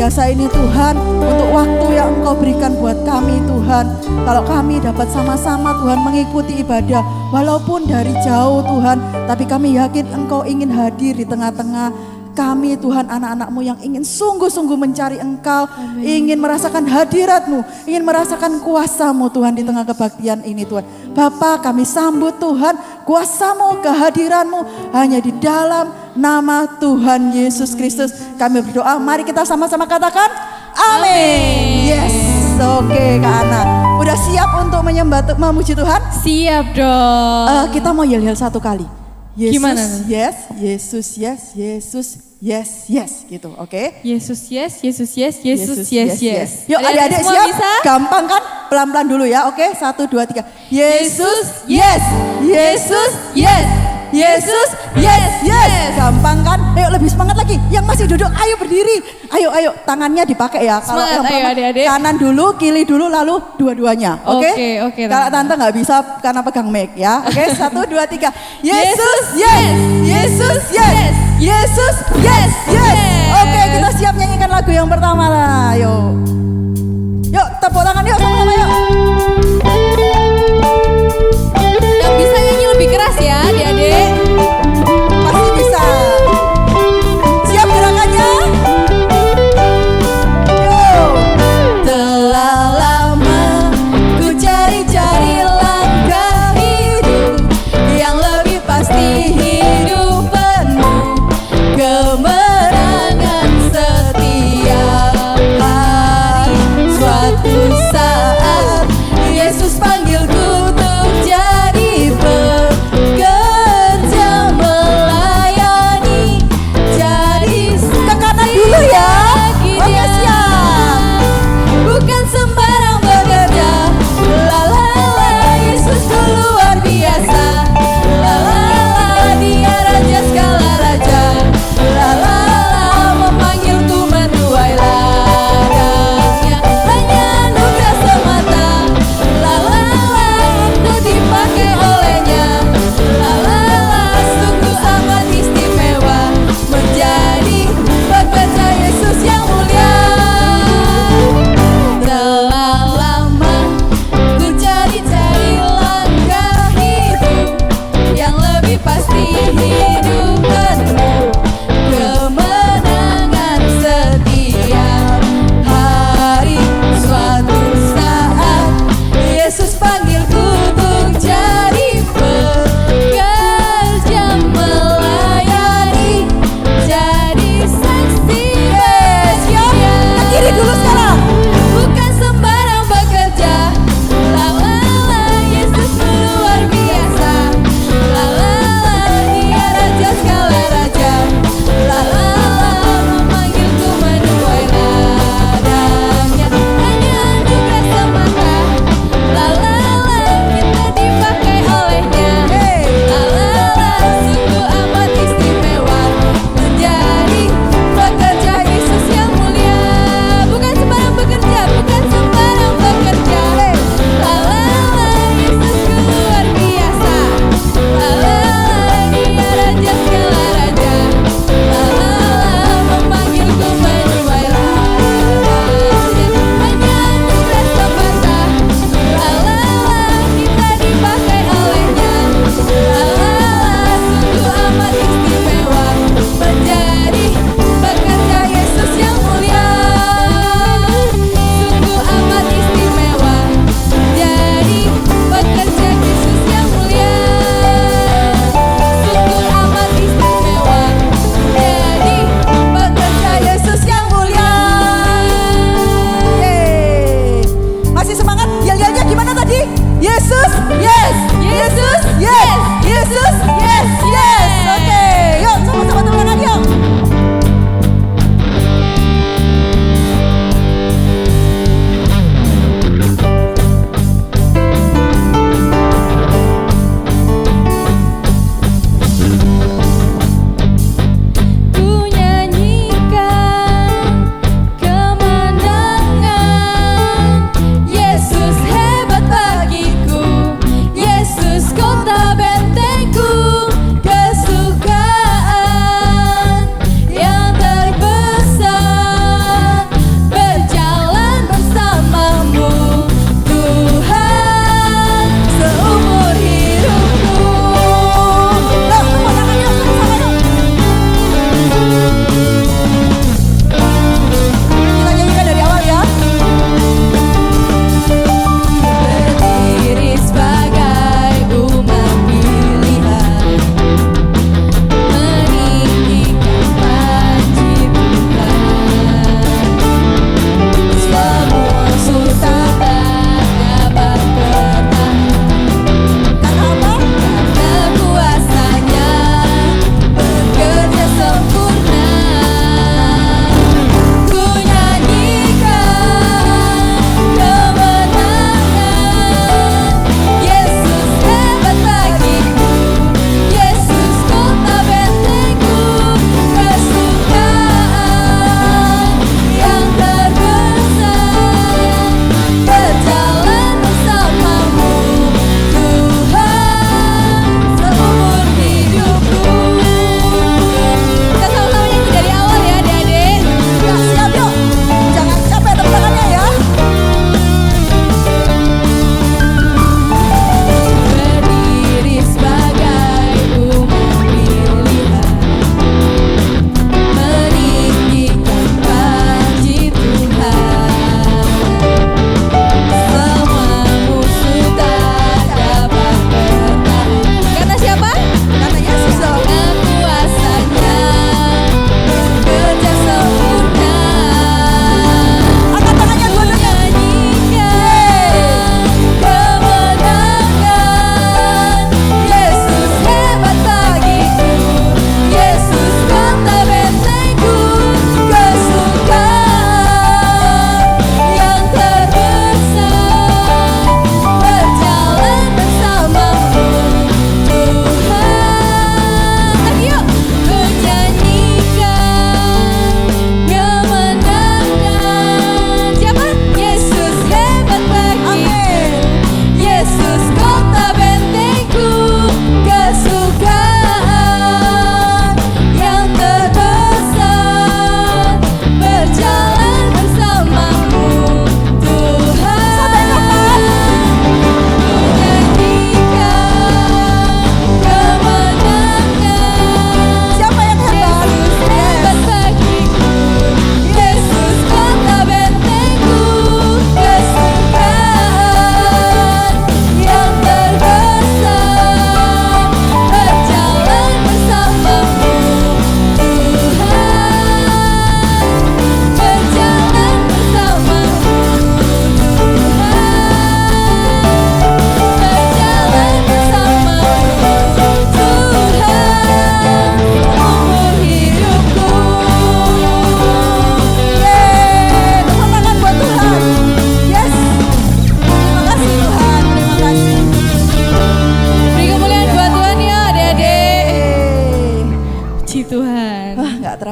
biasa ini Tuhan, untuk waktu yang Engkau berikan buat kami Tuhan. Kalau kami dapat sama-sama Tuhan mengikuti ibadah, walaupun dari jauh Tuhan, tapi kami yakin Engkau ingin hadir di tengah-tengah kami Tuhan, anak-anak-Mu yang ingin sungguh-sungguh mencari Engkau, ingin merasakan hadirat-Mu, ingin merasakan kuasa-Mu Tuhan di tengah kebaktian ini Tuhan. Bapa, kami sambut Tuhan, kuasa-Mu, kehadiran-Mu hanya di dalam nama Tuhan Yesus Kristus. Kami berdoa, mari kita sama-sama katakan amin. Yes, oke Kak Ana, udah siap untuk menyembah, memuji Tuhan? Siap dong. Kita mau yel-yel satu kali. Yesus, Gimana? yes, Yesus, yes, Yesus, yes, yes, gitu, oke? Yesus yes, Yesus yes, Yesus yes. Yuk adik-adik semua siap? bisa? Gampang kan? Pelan-pelan dulu ya, oke? 1, 2, 3. Yesus, yes, Yesus, yes, Yesus, yes, yes. Gampang kan? Ayo lebih semangat lagi. Yang masih duduk, ayo berdiri. Ayo, tangannya dipakai ya. Kalau Semangat, yang ayo pertama, adik-adik. kanan dulu, kiri dulu, lalu dua-duanya, oke? Oke, Kalau tante nggak bisa karena pegang mic ya, oke? 1, 2, 3. Yesus, yes, Yesus, yes, Yesus, yes, yes. Oke, kita siap nyanyikan lagu yang pertama lah, yuk. Yuk, tepuk tangan yuk, sama-sama yuk. Yang bisa nyanyi lebih keras ya adik-adik. Pasti bisa. Siap gerakannya? Yuk. Telah lama ku cari-cari langkah hidup yang lebih pasti, hidup penuh kemenangan setiap hari. Suatu saat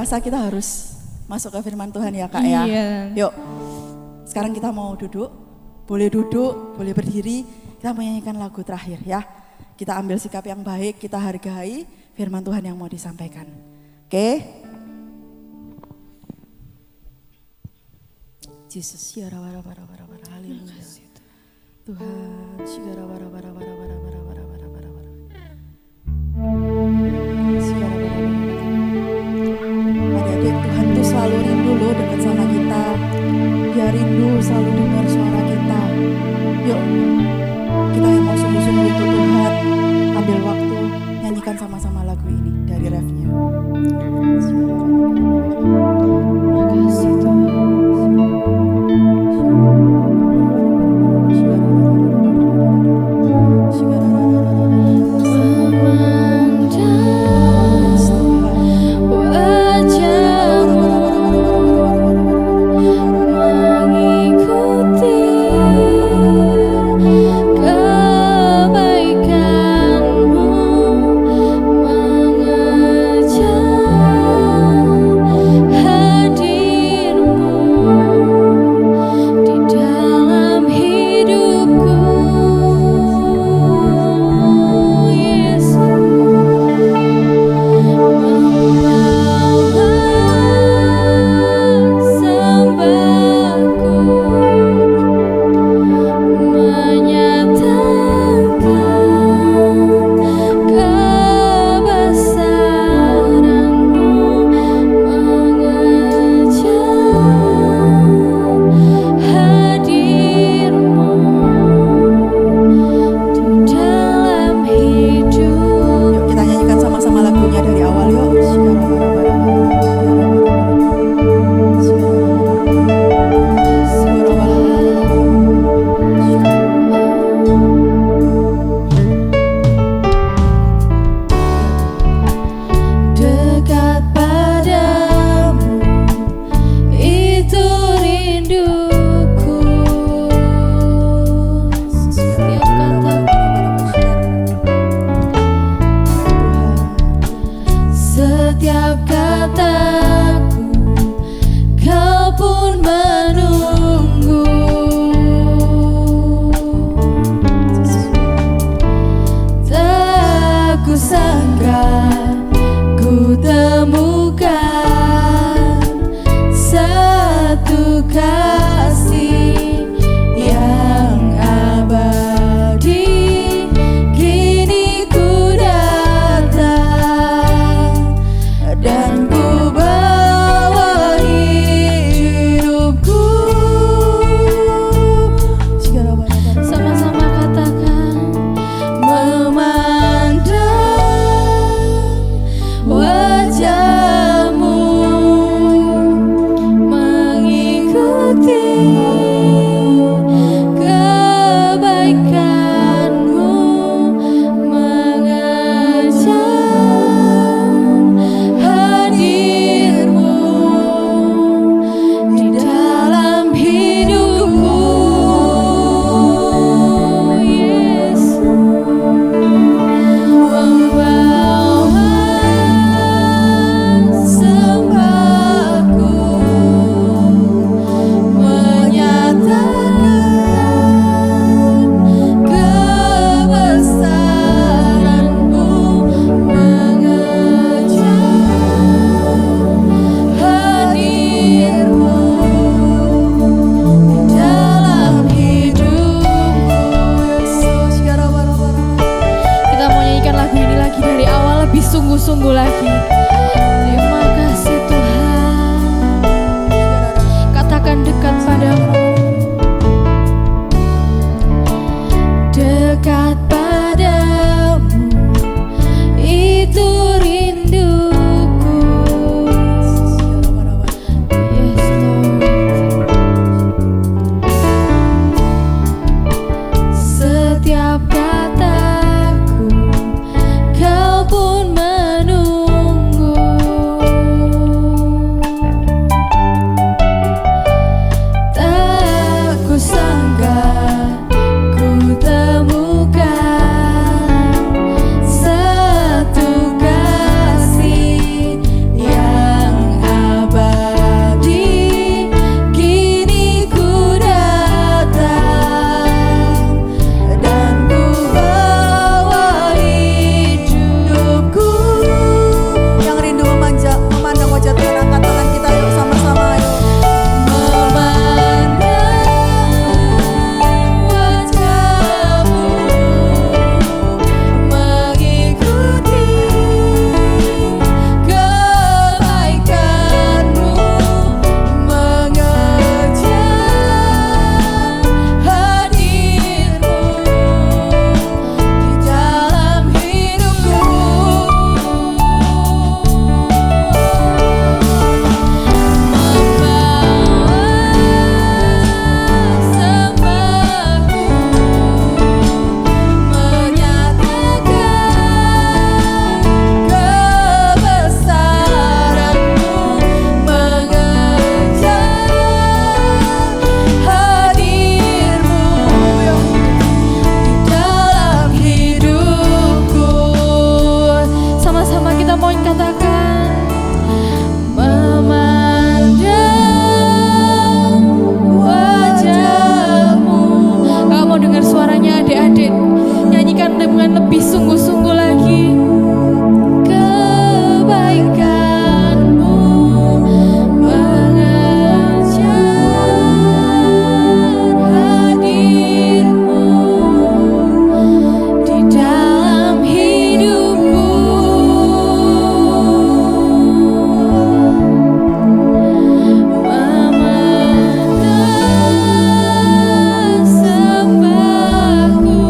rasa kita harus masuk ke firman Tuhan ya Kak ya. Iya. Yuk, sekarang kita mau duduk, boleh berdiri, kita menyanyikan lagu terakhir ya. Kita ambil sikap yang baik, kita hargai firman Tuhan yang mau disampaikan. Oke? Jesus, haleluya. Tuhan, adik-adik, Tuhan tuh selalu rindu loh dekat sama kita. Dia rindu selalu dengar suara kita. Yuk, kita yang mau sungguh-sungguh untuk Tuhan, ambil waktu, nyanyikan sama-sama lagu ini dari refnya. Makasih Tuhan. sungguh-sungguh lagi. Terima kasih Tuhan. Katakan dekat padamu. Dekat padamu itu rinduku. Yes Lord. Setiap kataku kau pun menunggu. dengan lebih sungguh-sungguh lagi. Kebaikan-Mu mengejar hadir-Mu di dalam hidupku. Memandang sembahku,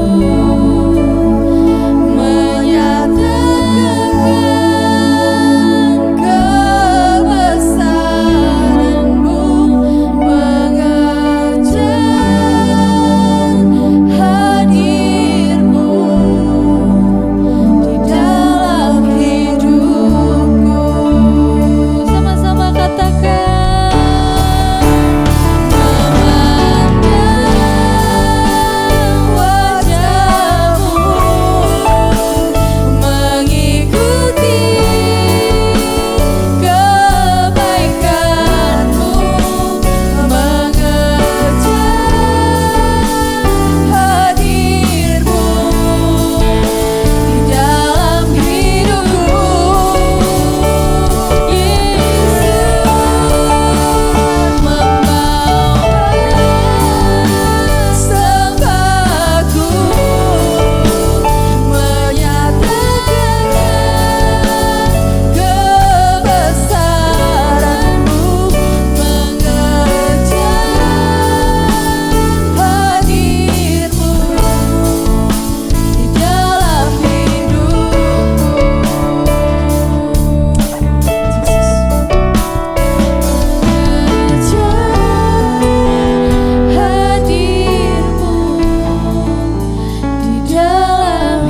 menyatakan kebesaran-Mu, mengejar hadir-Mu di dalam hidupku. Sama-sama katakan, memandang wajah-Mu, mengikuti kebaikan-Mu, mengejar hadir-Mu di dalam hidupku. Yesus, membawa sembahku, menyatakan kebesaran-Mu, mengejar hadir-Mu di dalam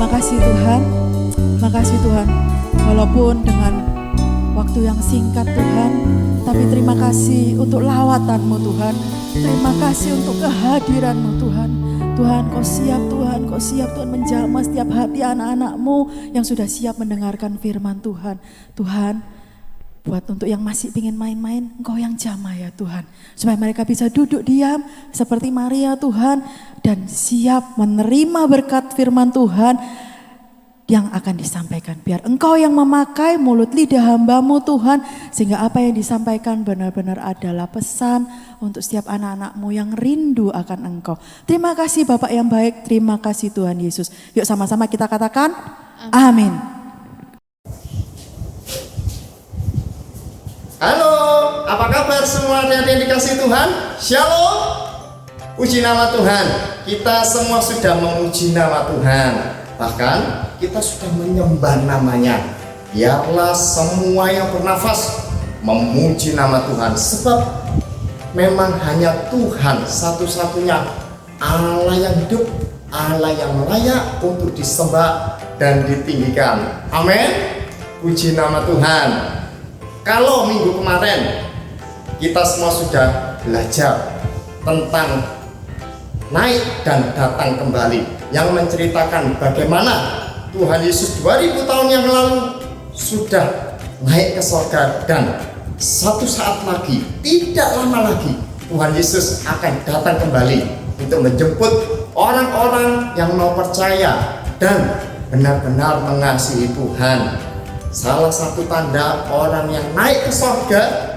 Makasih Tuhan, makasih Tuhan. Walaupun dengan waktu yang singkat Tuhan, tapi terima kasih untuk lawatan-Mu Tuhan. Terima kasih untuk kehadiran-Mu Tuhan. Tuhan, Kau siap Tuhan, Kau siap Tuhan menjamah setiap hati anak-anak-Mu yang sudah siap mendengarkan firman Tuhan. Tuhan, buat untuk yang masih ingin main-main, Engkau yang jamah ya Tuhan. Supaya mereka bisa duduk diam seperti Maria Tuhan, dan siap menerima berkat firman Tuhan yang akan disampaikan. Biar Engkau yang memakai mulut lidah hamba-Mu Tuhan, sehingga apa yang disampaikan benar-benar adalah pesan untuk setiap anak-anak-Mu yang rindu akan Engkau. Terima kasih Bapak yang baik, terima kasih Tuhan Yesus. Yuk sama-sama kita katakan, amin. Halo, apa kabar semua yang dikasih Tuhan? Shalom. Puji nama Tuhan. Kita semua sudah memuji nama Tuhan. Bahkan kita sudah menyembah namanya. Biarlah semua yang bernafas memuji nama Tuhan. Sebab memang hanya Tuhan satu-satunya Allah yang hidup, Allah yang layak untuk disembah dan ditinggikan. Amin. Puji nama Tuhan. Kalau minggu kemarin kita semua sudah belajar tentang naik dan datang kembali, yang menceritakan bagaimana Tuhan Yesus 2000 tahun yang lalu sudah naik ke surga, dan satu saat lagi, tidak lama lagi, Tuhan Yesus akan datang kembali untuk menjemput orang-orang yang mau percaya dan benar-benar mengasihi Tuhan. Salah satu tanda orang yang naik ke surga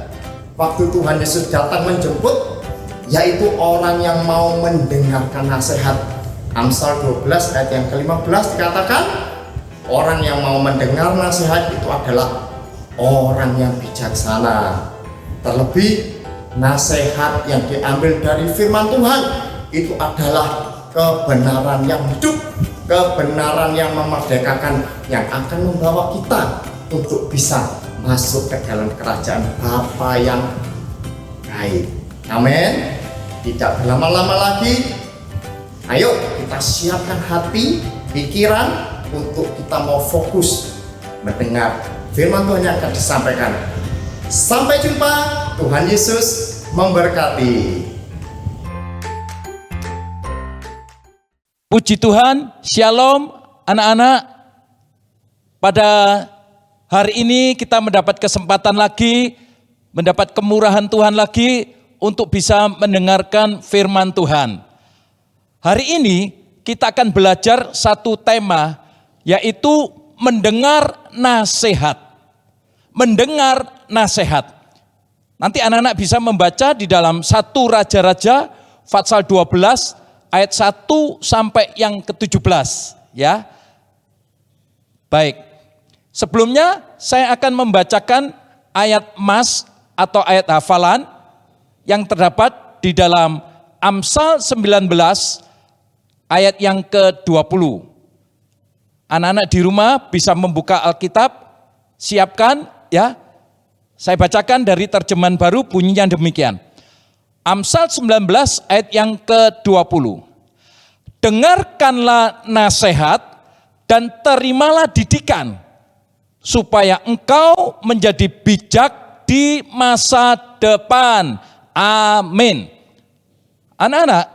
waktu Tuhan Yesus datang menjemput, yaitu orang yang mau mendengarkan nasihat. Amsal 12 ayat yang ke-15 dikatakan, orang yang mau mendengar nasihat itu adalah orang yang bijaksana. Terlebih nasihat yang diambil dari firman Tuhan itu adalah kebenaran yang hidup, kebenaran yang memerdekakan, yang akan membawa kita untuk bisa masuk ke dalam kerajaan Bapa yang baik. Amin. Tidak berlama-lama lagi, ayo kita siapkan hati, pikiran untuk kita mau fokus mendengar firman Tuhan yang akan disampaikan. Sampai jumpa, Tuhan Yesus memberkati. Puji Tuhan, shalom anak-anak. Pada hari ini kita mendapat kesempatan lagi, mendapat kemurahan Tuhan lagi untuk bisa mendengarkan firman Tuhan. Hari ini kita akan belajar satu tema, yaitu mendengar nasihat. Mendengar nasihat. Nanti anak-anak bisa membaca di dalam 1 Raja-Raja pasal 12 ayat 1 sampai yang ke-17 ya. Baik. Sebelumnya saya akan membacakan ayat mas atau ayat hafalan yang terdapat di dalam Amsal 19 ayat yang ke-20. Anak-anak di rumah bisa membuka Alkitab, siapkan ya. Saya bacakan dari terjemahan baru, bunyinya demikian. Amsal 19 ayat yang ke-20. Dengarkanlah nasihat dan terimalah didikan, supaya engkau menjadi bijak di masa depan. Amin. Anak-anak,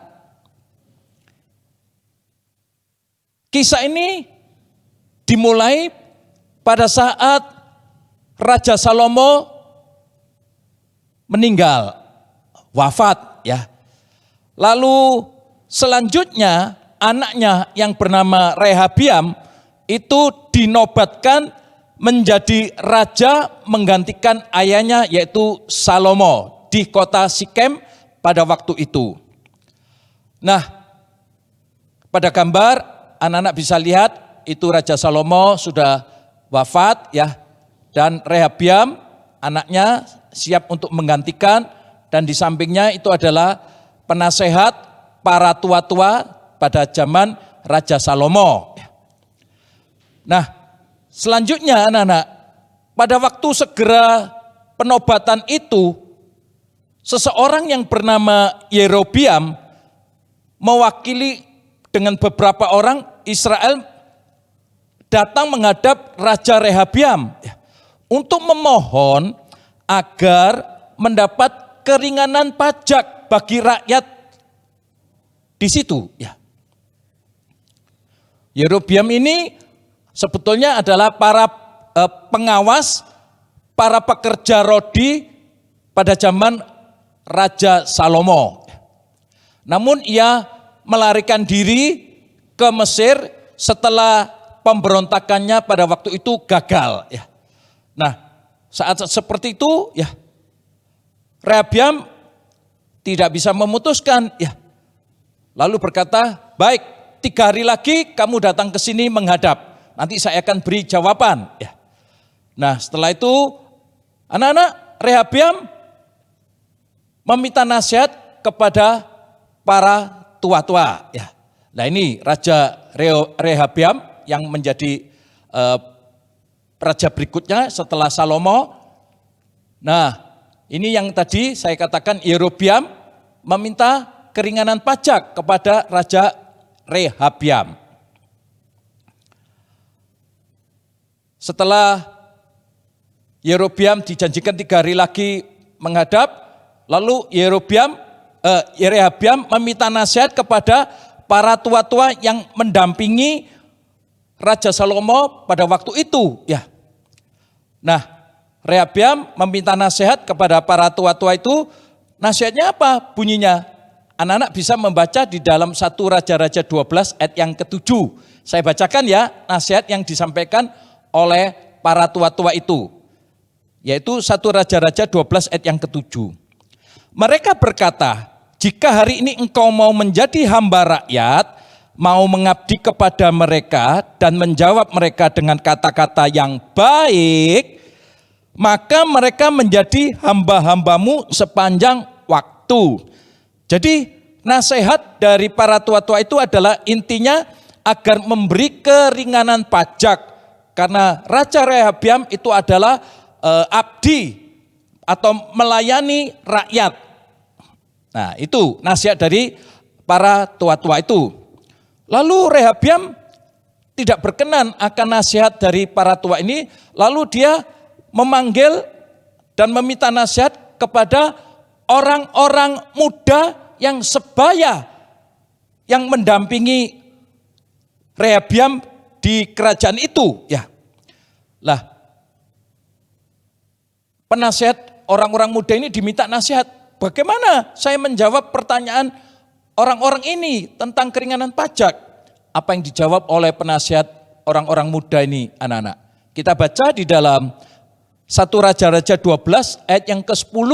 kisah ini dimulai pada saat Raja Salomo meninggal, wafat ya. Lalu selanjutnya anaknya yang bernama Rehabiam itu dinobatkan menjadi raja menggantikan ayahnya yaitu Salomo di kota Sikem pada waktu itu. Nah, pada gambar anak-anak bisa lihat itu Raja Salomo sudah wafat ya, dan Rehabiam anaknya siap untuk menggantikan, dan di sampingnya itu adalah penasehat para tua-tua pada zaman Raja Salomo. Nah, selanjutnya anak-anak, pada waktu segera penobatan itu, seseorang yang bernama Yerobiam mewakili dengan beberapa orang Israel datang menghadap Raja Rehabiam untuk memohon agar mendapat keringanan pajak bagi rakyat di situ. Ya. Yerobiam ini sebetulnya adalah para pengawas, para pekerja rodi pada zaman Raja Salomo. Namun ia melarikan diri ke Mesir setelah pemberontakannya pada waktu itu gagal. Ya. Nah, saat seperti itu, ya, Rehabiam tidak bisa memutuskan, ya. Lalu berkata, baik, 3 hari lagi kamu datang ke sini menghadap. Nanti saya akan beri jawaban. Ya. Nah, setelah itu, anak-anak Rehabiam meminta nasihat kepada para tua-tua. Ya. Nah, ini Raja Rehabiam yang menjadi raja berikutnya setelah Salomo. Nah, ini yang tadi saya katakan Yerobiam meminta keringanan pajak kepada Raja Rehabiam. Setelah Yerobiam dijanjikan 3 hari lagi menghadap, lalu Rehabiam meminta nasihat kepada para tua-tua yang mendampingi Raja Salomo pada waktu itu, ya. Nah, Rehabiam meminta nasihat kepada para tua-tua itu. Nasihatnya apa bunyinya? Anak-anak bisa membaca di dalam 1 Raja-Raja 12 ayat yang ke-7. Saya bacakan ya nasihat yang disampaikan oleh para tua-tua itu. Yaitu 1 Raja-Raja 12 ayat yang ke-7. Mereka berkata, jika hari ini engkau mau menjadi hamba rakyat, mau mengabdi kepada mereka dan menjawab mereka dengan kata-kata yang baik, maka mereka menjadi hamba-hambamu sepanjang waktu. Jadi nasihat dari para tua-tua itu adalah intinya agar memberi keringanan pajak, karena Raja Rehabiam itu adalah abdi atau melayani rakyat. Nah, itu nasihat dari para tua-tua itu. Lalu Rehabiam tidak berkenan akan nasihat dari para tua ini, lalu dia memanggil dan meminta nasihat kepada orang-orang muda yang sebaya yang mendampingi Rehabiam di kerajaan itu, ya. Lah, penasihat orang-orang muda ini diminta nasihat, bagaimana saya menjawab pertanyaan orang-orang ini tentang keringanan pajak? Apa yang dijawab oleh penasihat orang-orang muda ini, anak-anak? Kita baca di dalam 1 Raja-Raja 12 ayat yang ke-10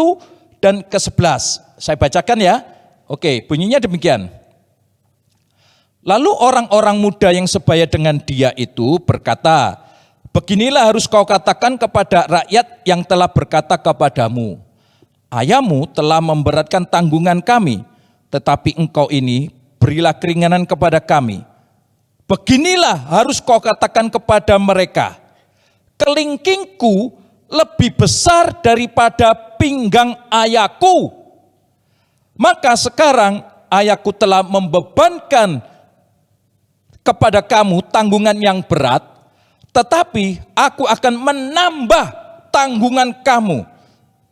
dan ke-11. Saya bacakan ya. Oke, bunyinya demikian. Lalu orang-orang muda yang sebaya dengan dia itu berkata, beginilah harus kau katakan kepada rakyat yang telah berkata kepadamu, ayahmu telah memberatkan tanggungan kami, tetapi engkau ini berilah keringanan kepada kami. Beginilah harus kau katakan kepada mereka, kelingkingku lebih besar daripada pinggang ayahku. Maka sekarang ayahku telah membebankan kepada kamu tanggungan yang berat, tetapi aku akan menambah tanggungan kamu.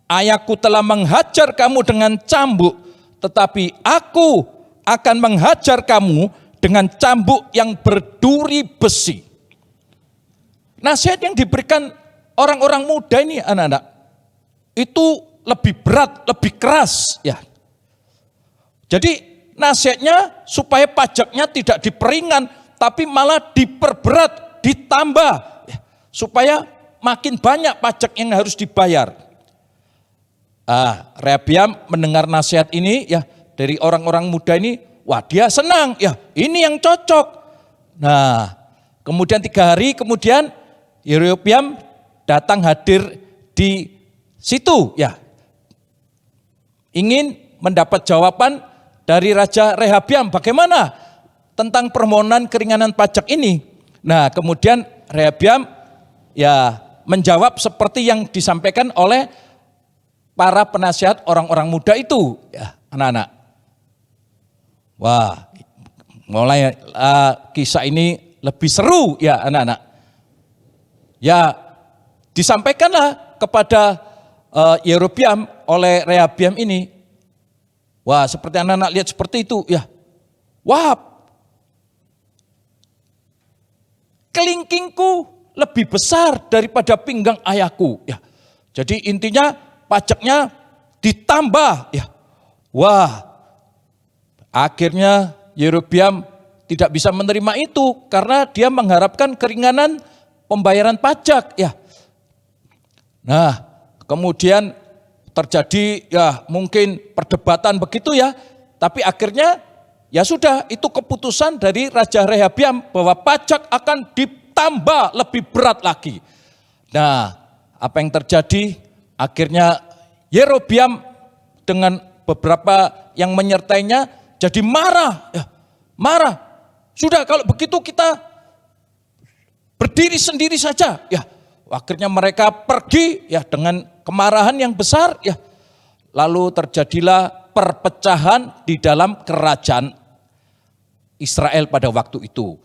Ayahku telah menghajar kamu dengan cambuk, tetapi aku akan menghajar kamu dengan cambuk yang berduri besi. Nasihat yang diberikan orang-orang muda ini, anak-anak, itu lebih berat, lebih keras, ya. Jadi nasihatnya supaya pajaknya tidak diperingan, tapi malah diperberat, ditambah, ya, supaya makin banyak pajak yang harus dibayar. Rehabiam mendengar nasihat ini ya dari orang-orang muda ini, wah dia senang, ya ini yang cocok. Nah, kemudian 3 hari kemudian Yerobeam datang hadir di situ, ya, ingin mendapat jawaban dari Raja Rehabiam bagaimana tentang permohonan keringanan pajak ini. Nah, kemudian Rehabiam ya menjawab seperti yang disampaikan oleh para penasihat orang-orang muda itu, ya, anak-anak. Wah, mulai kisah ini lebih seru, ya, anak-anak. Ya, disampaikanlah kepada Yerobeam oleh Rehabiam ini. Wah, seperti anak-anak lihat seperti itu, ya. Wah, kelingkingku lebih besar daripada pinggang ayahku, ya. Jadi intinya pajaknya ditambah, ya. Wah, akhirnya Yerobeam tidak bisa menerima itu karena dia mengharapkan keringanan pembayaran pajak, ya. Nah, kemudian terjadi ya mungkin perdebatan begitu ya, tapi akhirnya ya sudah, itu keputusan dari Raja Rehabiam bahwa pajak akan ditambah lebih berat lagi. Nah, apa yang terjadi? Akhirnya Yerobeam dengan beberapa yang menyertainya jadi marah, ya, marah. Sudah, kalau begitu kita berdiri sendiri saja, ya. Akhirnya mereka pergi ya dengan kemarahan yang besar, ya. Lalu terjadilah perpecahan di dalam kerajaan Israel pada waktu itu.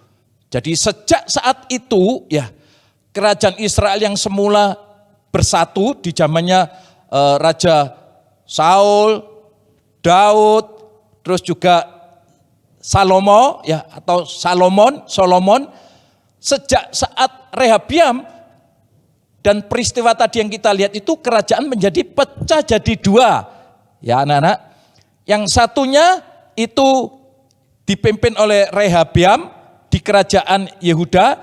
Jadi sejak saat itu ya kerajaan Israel yang semula bersatu di zamannya Raja Saul, Daud, terus juga Salomo ya atau Solomon, sejak saat Rehabiam dan peristiwa tadi yang kita lihat itu kerajaan menjadi pecah jadi 2. Ya anak-anak, yang satunya itu dipimpin oleh Rehabiam di kerajaan Yehuda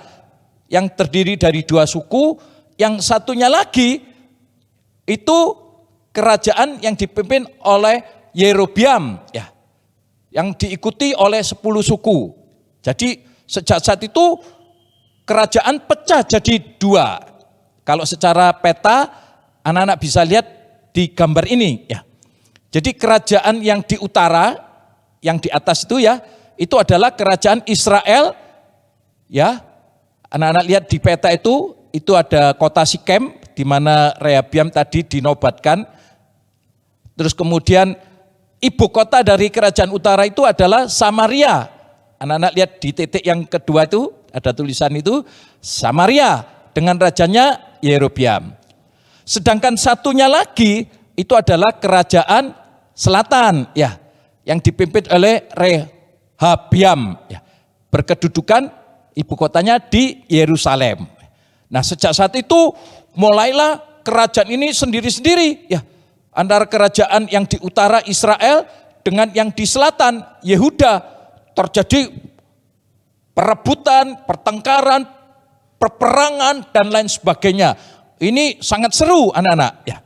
yang terdiri dari 2 suku, yang satunya lagi itu kerajaan yang dipimpin oleh Yerobeam ya, yang diikuti oleh 10 suku. Jadi sejak saat itu kerajaan pecah jadi 2. Kalau secara peta anak-anak bisa lihat di gambar ini ya. Jadi kerajaan yang di utara, yang di atas itu ya, itu adalah kerajaan Israel ya. Anak-anak lihat di peta itu ada kota Sikem di mana Rehabiam tadi dinobatkan. Terus kemudian ibu kota dari kerajaan utara itu adalah Samaria. Anak-anak lihat di titik yang kedua itu ada tulisan itu Samaria dengan rajanya Yerobeam. Sedangkan satunya lagi itu adalah kerajaan selatan ya, yang dipimpin oleh Rehabiam ya. Berkedudukan ibu kotanya di Yerusalem. Nah, sejak saat itu mulailah kerajaan ini sendiri-sendiri ya. antara kerajaan yang di utara Israel dengan yang di selatan Yehuda. Terjadi perebutan, pertengkaran, peperangan dan lain sebagainya. Ini sangat seru anak-anak ya.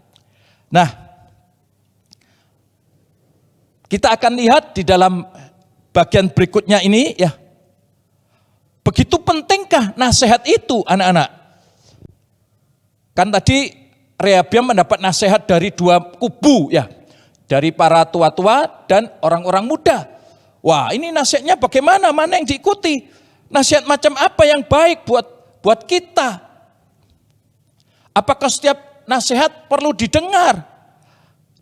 Nah, kita akan lihat di dalam bagian berikutnya ini ya. Begitu pentingkah nasihat itu anak-anak? Kan tadi Rehabiam mendapat nasihat dari dua kubu ya. Dari para tua-tua dan orang-orang muda. Wah, ini nasihatnya bagaimana? Mana yang diikuti? Nasihat macam apa yang baik buat kita? Apakah setiap nasihat perlu didengar?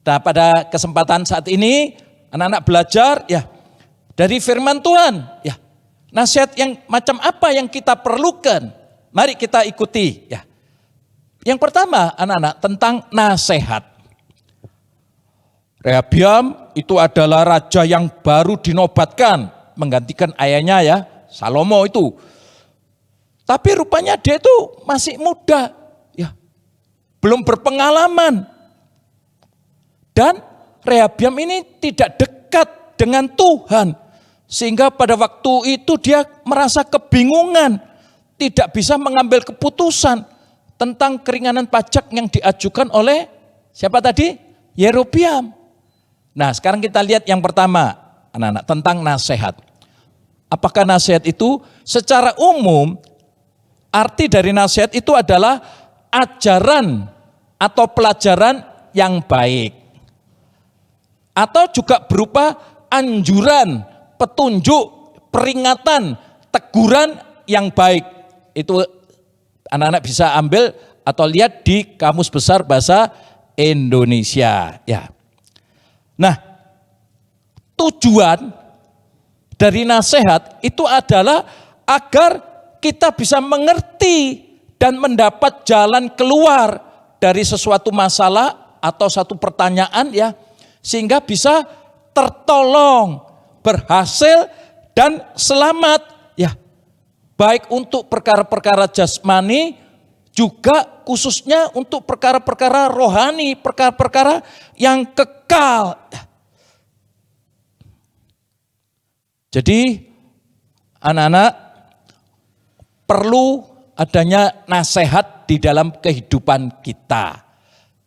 Nah, pada kesempatan saat ini anak-anak belajar ya dari firman Tuhan ya. Nasihat yang macam apa yang kita perlukan? Mari kita ikuti ya. Yang pertama anak-anak tentang nasihat. Rehabiam itu adalah raja yang baru dinobatkan menggantikan ayahnya ya, Salomo itu. Tapi rupanya dia itu masih muda ya. Belum berpengalaman. Dan Rehabiam ini tidak dekat dengan Tuhan. Sehingga pada waktu itu dia merasa kebingungan. Tidak bisa mengambil keputusan tentang keringanan pajak yang diajukan oleh siapa tadi? Yerobeam. Nah, sekarang kita lihat yang pertama, anak-anak, tentang nasihat. Apakah nasihat itu? Secara umum, arti dari nasihat itu adalah ajaran atau pelajaran yang baik. Atau juga berupa anjuran, petunjuk, peringatan, teguran yang baik. Itu anak-anak bisa ambil atau lihat di Kamus Besar Bahasa Indonesia. Ya. Nah, tujuan dari nasihat itu adalah agar kita bisa mengerti dan mendapat jalan keluar dari sesuatu masalah atau satu pertanyaan ya, sehingga bisa tertolong, berhasil dan selamat ya. Baik untuk perkara-perkara jasmani, juga khususnya untuk perkara-perkara rohani, perkara-perkara yang kekal. Jadi anak-anak perlu adanya nasihat di dalam kehidupan kita.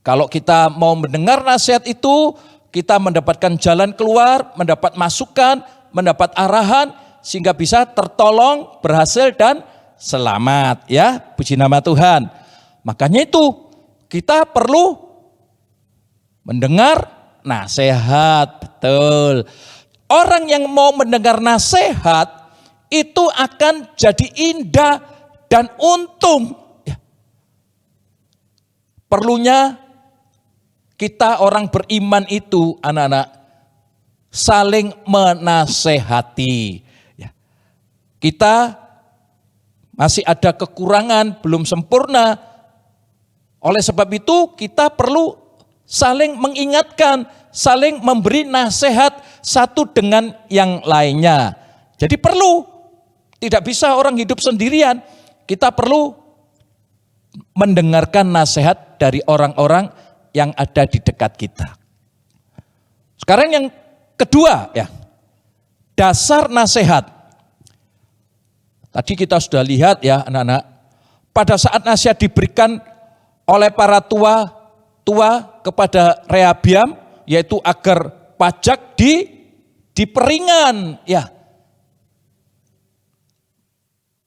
Kalau kita mau mendengar nasihat itu, kita mendapatkan jalan keluar, mendapat masukan, mendapat arahan, sehingga bisa tertolong, berhasil dan selamat ya, puji nama Tuhan. Makanya itu kita perlu mendengar nasihat, betul. Orang yang mau mendengar nasihat itu akan jadi indah dan untung. Ya. Perlunya kita orang beriman itu anak-anak saling menasehati. Ya. Kita masih ada kekurangan, belum sempurna. Oleh sebab itu kita perlu saling mengingatkan, saling memberi nasihat satu dengan yang lainnya. Jadi perlu, tidak bisa orang hidup sendirian. Kita perlu mendengarkan nasihat dari orang-orang yang ada di dekat kita. Sekarang yang kedua ya, dasar nasihat. Tadi kita sudah lihat ya anak-anak, pada saat nasihat diberikan oleh para tua kepada Rehabiam, yaitu agar pajak diperingan ya.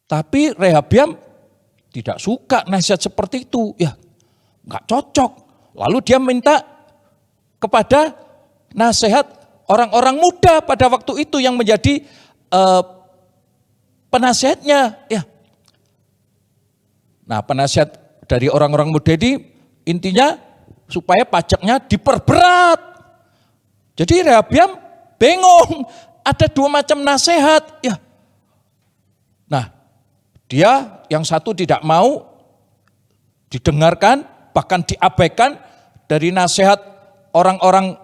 Tapi Rehabiam tidak suka nasihat seperti itu ya, nggak cocok. Lalu dia minta kepada nasihat orang-orang muda pada waktu itu yang menjadi penasihatnya ya. Nah, penasihat dari orang-orang muda ini intinya supaya pajaknya diperberat. Jadi Rehabiam bingung, ada dua macam nasihat ya. Nah, dia yang satu tidak mau didengarkan, bahkan diabaikan dari nasihat orang-orang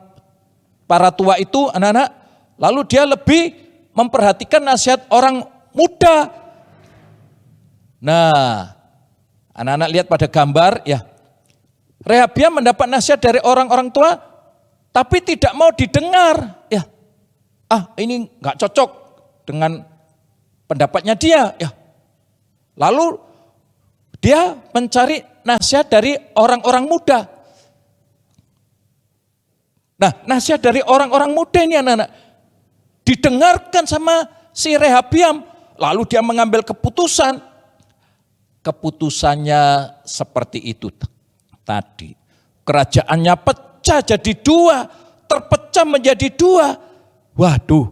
para tua itu anak-anak. Lalu dia lebih memperhatikan nasihat orang muda. Nah, anak-anak lihat pada gambar ya. Rehabiam mendapat nasihat dari orang-orang tua, tapi tidak mau didengar. Ya, ini nggak cocok dengan pendapatnya dia. Ya, lalu dia mencari nasihat dari orang-orang muda. Nah, nasihat dari orang-orang muda ini anak-anak didengarkan sama si Rehabiam, lalu dia mengambil keputusan. Keputusannya seperti itu tadi. Kerajaannya pecah jadi dua, terpecah menjadi dua. Waduh,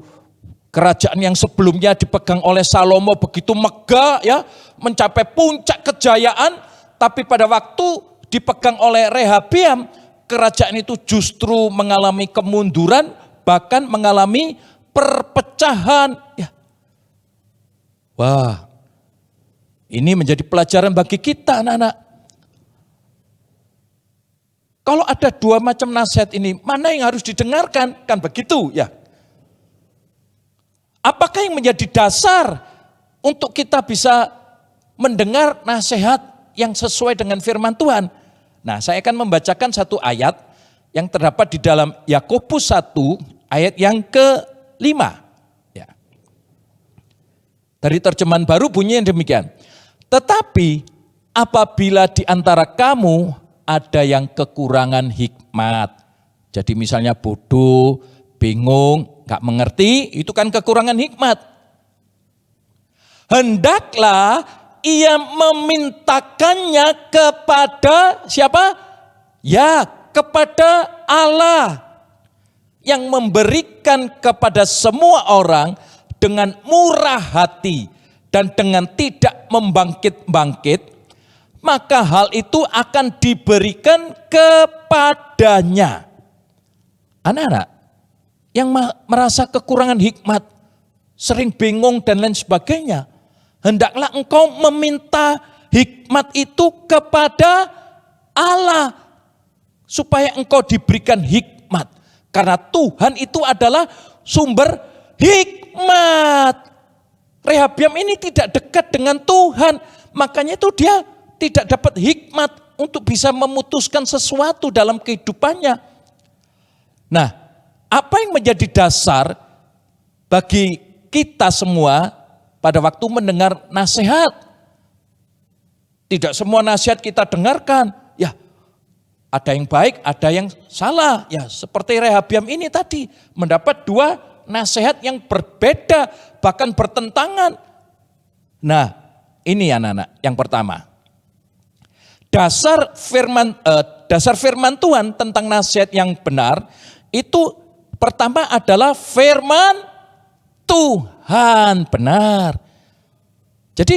kerajaan yang sebelumnya dipegang oleh Salomo begitu megah ya, mencapai puncak kejayaan, tapi pada waktu dipegang oleh Rehabiam, kerajaan itu justru mengalami kemunduran, bahkan mengalami perpecahan. Ya. Wah, ini menjadi pelajaran bagi kita anak-anak. Kalau ada dua macam nasihat ini, mana yang harus didengarkan? Kan begitu ya. Apakah yang menjadi dasar untuk kita bisa mendengar nasihat yang sesuai dengan firman Tuhan? Nah, saya akan membacakan satu ayat yang terdapat di dalam Yakobus 1 ayat yang ke-5. Ya. Dari terjemahan baru bunyinya demikian. Tetapi apabila di antara kamu ada yang kekurangan hikmat, jadi misalnya bodoh, bingung, gak mengerti, itu kan kekurangan hikmat. Hendaklah ia memintakannya kepada siapa? Ya, kepada Allah yang memberikan kepada semua orang dengan murah hati dan dengan tidak membangkit-bangkit, maka hal itu akan diberikan kepadanya. Anak-anak yang merasa kekurangan hikmat, sering bingung dan lain sebagainya, hendaklah engkau meminta hikmat itu kepada Allah supaya engkau diberikan hikmat. Karena Tuhan itu adalah sumber hikmat. Rehabiam ini tidak dekat dengan Tuhan, makanya itu dia tidak dapat hikmat untuk bisa memutuskan sesuatu dalam kehidupannya. Nah, apa yang menjadi dasar bagi kita semua pada waktu mendengar nasihat? Tidak semua nasihat kita dengarkan. Ya, ada yang baik, ada yang salah. Ya, seperti Rehabiam ini tadi mendapat dua nasihat yang berbeda, bahkan bertentangan. Nah, ini anak-anak yang pertama. Dasar firman Tuhan tentang nasihat yang benar itu pertama adalah firman Tuhan benar. Jadi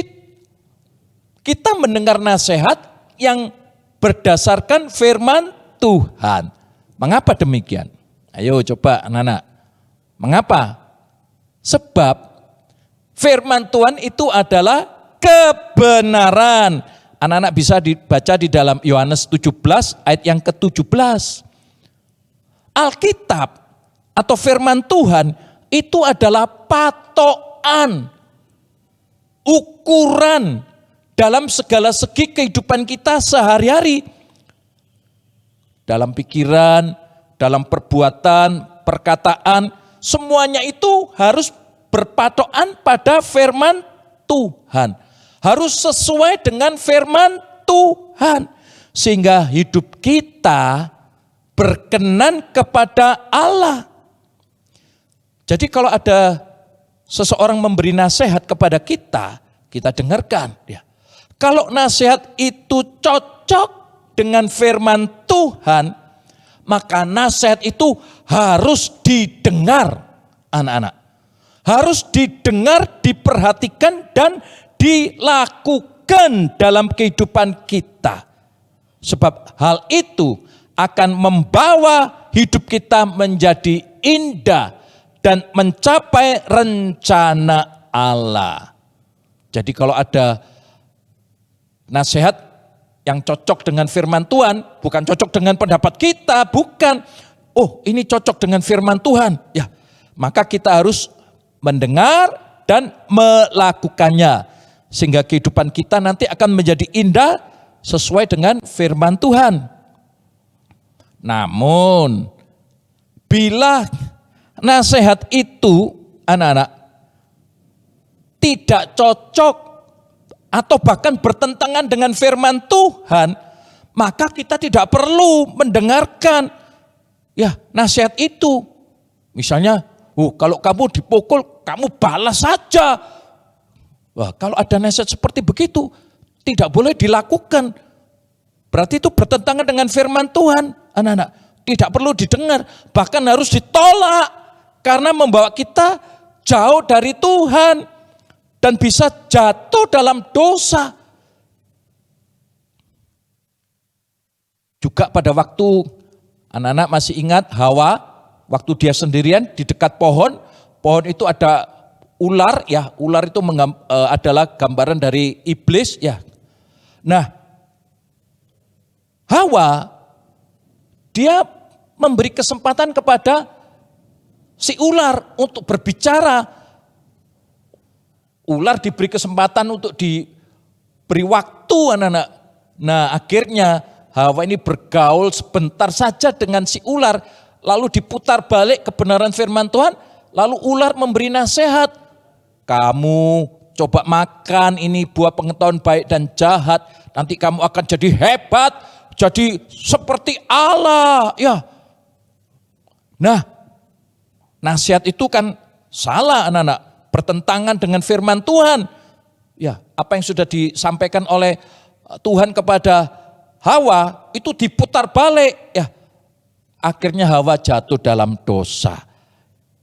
kita mendengar nasihat yang berdasarkan firman Tuhan. Mengapa demikian? Ayo coba anak-anak. Mengapa? Sebab firman Tuhan itu adalah kebenaran. Anak-anak bisa dibaca di dalam Yohanes 17 ayat yang ke-17. Alkitab atau firman Tuhan itu adalah patokan, ukuran dalam segala segi kehidupan kita sehari-hari. Dalam pikiran, dalam perbuatan, perkataan, semuanya itu harus berpatokan pada firman Tuhan. Harus sesuai dengan firman Tuhan. Sehingga hidup kita berkenan kepada Allah. Jadi kalau ada seseorang memberi nasihat kepada kita, kita dengarkan. Ya. Kalau nasihat itu cocok dengan firman Tuhan, maka nasihat itu harus didengar, anak-anak. Harus didengar, diperhatikan, dan dilakukan dalam kehidupan kita. Sebab hal itu akan membawa hidup kita menjadi indah dan mencapai rencana Allah. Jadi kalau ada nasihat yang cocok dengan firman Tuhan, bukan cocok dengan pendapat kita, bukan. Oh, ini cocok dengan firman Tuhan. Ya, maka kita harus mendengar dan melakukannya. Sehingga kehidupan kita nanti akan menjadi indah sesuai dengan firman Tuhan. Namun bila nasihat itu anak-anak tidak cocok atau bahkan bertentangan dengan firman Tuhan, maka kita tidak perlu mendengarkan ya nasihat itu. Misalnya, kalau kamu dipukul, kamu balas saja. Wah, kalau ada nasihat seperti begitu, tidak boleh dilakukan. Berarti itu bertentangan dengan firman Tuhan, anak-anak. Tidak perlu didengar, bahkan harus ditolak. Karena membawa kita jauh dari Tuhan. Dan bisa jatuh dalam dosa. Juga pada waktu anak-anak masih ingat Hawa, waktu dia sendirian di dekat pohon itu ada ular ya, ular itu adalah gambaran dari iblis ya. Nah, Hawa dia memberi kesempatan kepada si ular untuk berbicara. Ular diberi kesempatan untuk diberi waktu anak-anak. Nah, akhirnya Hawa ini bergaul sebentar saja dengan si ular, lalu diputar balik kebenaran firman Tuhan, lalu ular memberi nasihat. Kamu coba makan ini buah pengetahuan baik dan jahat, nanti kamu akan jadi hebat, jadi seperti Allah. Ya. Nah, nasihat itu kan salah anak-anak, bertentangan dengan firman Tuhan. Ya, apa yang sudah disampaikan oleh Tuhan kepada Hawa itu diputar balik ya. Akhirnya Hawa jatuh dalam dosa.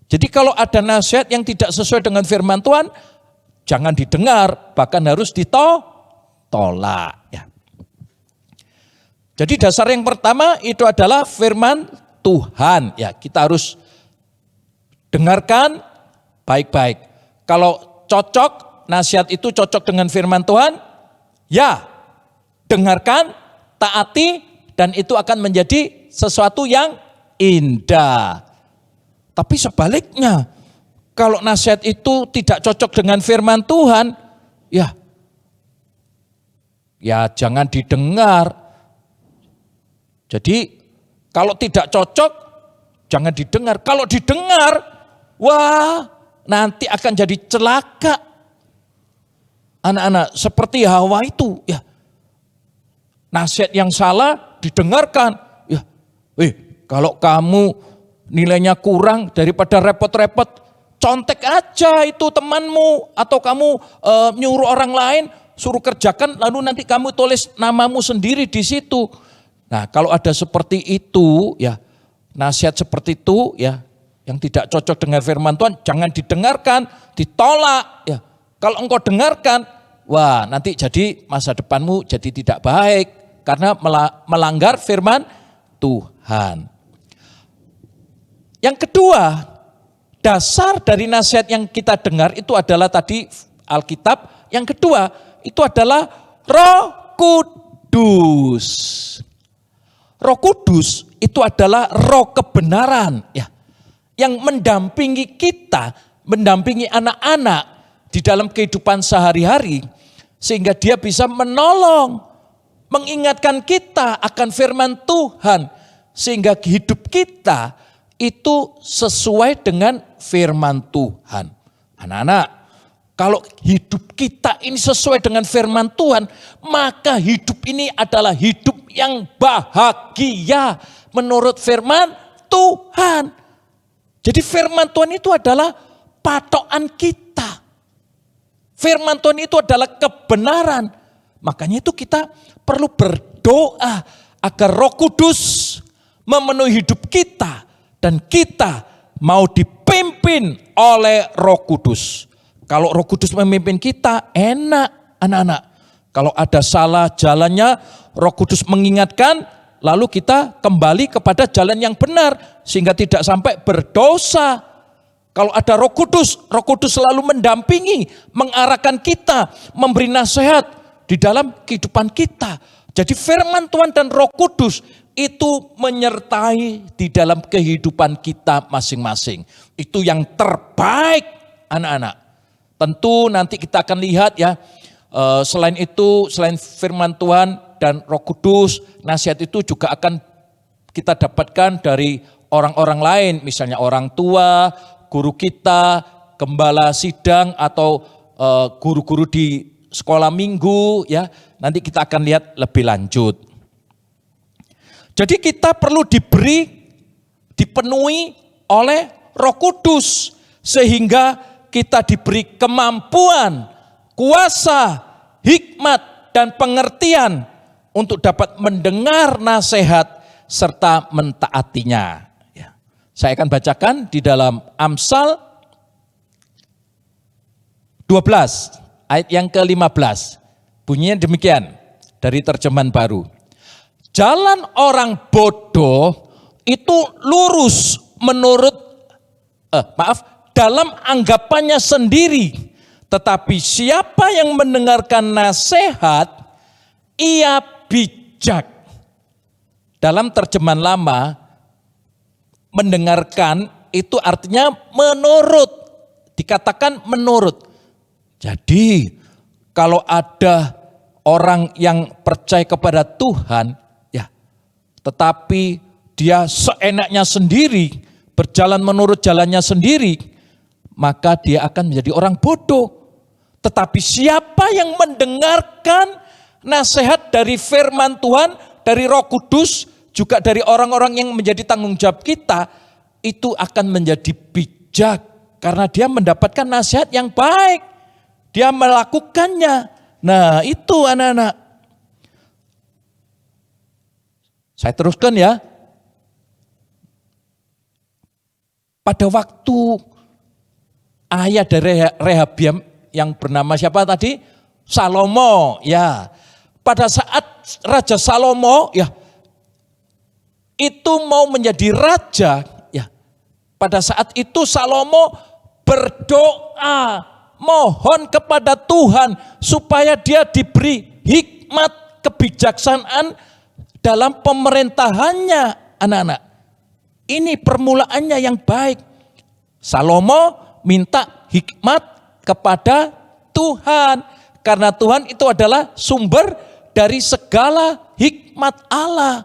Jadi kalau ada nasihat yang tidak sesuai dengan firman Tuhan, jangan didengar, bahkan harus ditolak ya. Jadi dasar yang pertama itu adalah firman Tuhan ya. Kita harus dengarkan baik-baik. Kalau cocok, nasihat itu cocok dengan firman Tuhan, ya dengarkan, taati, dan itu akan menjadi sesuatu yang indah. Tapi sebaliknya, kalau nasihat itu tidak cocok dengan firman Tuhan, ya jangan didengar. Jadi kalau tidak cocok, jangan didengar. Kalau didengar, wah, nanti akan jadi celaka. Anak-anak seperti Hawa itu ya. Nasihat yang salah didengarkan. Ya, kalau kamu nilainya kurang daripada repot-repot, contek aja itu temanmu. Atau kamu nyuruh orang lain, suruh kerjakan, lalu nanti kamu tulis namamu sendiri di situ. Nah, kalau ada seperti itu ya, nasihat seperti itu ya, yang tidak cocok dengan firman Tuhan, jangan didengarkan, ditolak. Ya. Kalau engkau dengarkan, wah nanti jadi masa depanmu jadi tidak baik. Karena melanggar firman Tuhan. Yang kedua, dasar dari nasihat yang kita dengar itu adalah tadi Alkitab. Yang kedua, itu adalah Roh Kudus. Roh Kudus itu adalah roh kebenaran. Ya. Yang mendampingi kita, mendampingi anak-anak di dalam kehidupan sehari-hari, sehingga dia bisa menolong, mengingatkan kita akan firman Tuhan, sehingga hidup kita itu sesuai dengan firman Tuhan. Anak-anak, kalau hidup kita ini sesuai dengan firman Tuhan, maka hidup ini adalah hidup yang bahagia menurut firman Tuhan. Jadi firman Tuhan itu adalah patokan kita. Firman Tuhan itu adalah kebenaran. Makanya itu kita perlu berdoa agar Roh Kudus memenuhi hidup kita. Dan kita mau dipimpin oleh Roh Kudus. Kalau Roh Kudus memimpin kita, enak anak-anak. Kalau ada salah jalannya, Roh Kudus mengingatkan, lalu kita kembali kepada jalan yang benar sehingga tidak sampai berdosa. Kalau ada Roh Kudus selalu mendampingi, mengarahkan kita, memberi nasihat di dalam kehidupan kita. Jadi firman Tuhan dan Roh Kudus itu menyertai di dalam kehidupan kita masing-masing. Itu yang terbaik anak-anak. Tentu nanti kita akan lihat ya, selain itu, selain firman Tuhan dan Roh Kudus, nasihat itu juga akan kita dapatkan dari orang-orang lain, misalnya orang tua, guru kita, gembala sidang atau guru-guru di sekolah minggu, ya. Nanti kita akan lihat lebih lanjut. Jadi kita perlu dipenuhi oleh Roh Kudus sehingga kita diberi kemampuan, kuasa, hikmat dan pengertian untuk dapat mendengar nasihat serta mentaatinya. Ya. Saya akan bacakan di dalam Amsal 12 ayat yang ke-15. Bunyinya demikian dari terjemahan baru. Jalan orang bodoh itu lurus menurut dalam anggapannya sendiri, tetapi siapa yang mendengarkan nasihat ia bijak. Dalam terjemahan lama, mendengarkan itu artinya menurut, dikatakan menurut. Jadi kalau ada orang yang percaya kepada Tuhan, ya, tetapi dia seenaknya sendiri, berjalan menurut jalannya sendiri, maka dia akan menjadi orang bodoh. Tetapi siapa yang mendengarkan nasihat dari firman Tuhan, dari Roh Kudus, juga dari orang-orang yang menjadi tanggung jawab kita, itu akan menjadi bijak. Karena dia mendapatkan nasihat yang baik. Dia melakukannya. Nah itu anak-anak. Saya teruskan ya. Pada waktu ayah dari Rehabiam yang bernama siapa tadi? Salomo, ya. Pada saat Raja Salomo, ya, itu mau menjadi raja, ya. Pada saat itu Salomo berdoa, mohon kepada Tuhan supaya dia diberi hikmat, kebijaksanaan dalam pemerintahannya, anak-anak. Ini permulaannya yang baik. Salomo minta hikmat kepada Tuhan. Karena Tuhan itu adalah sumber dari segala hikmat Allah.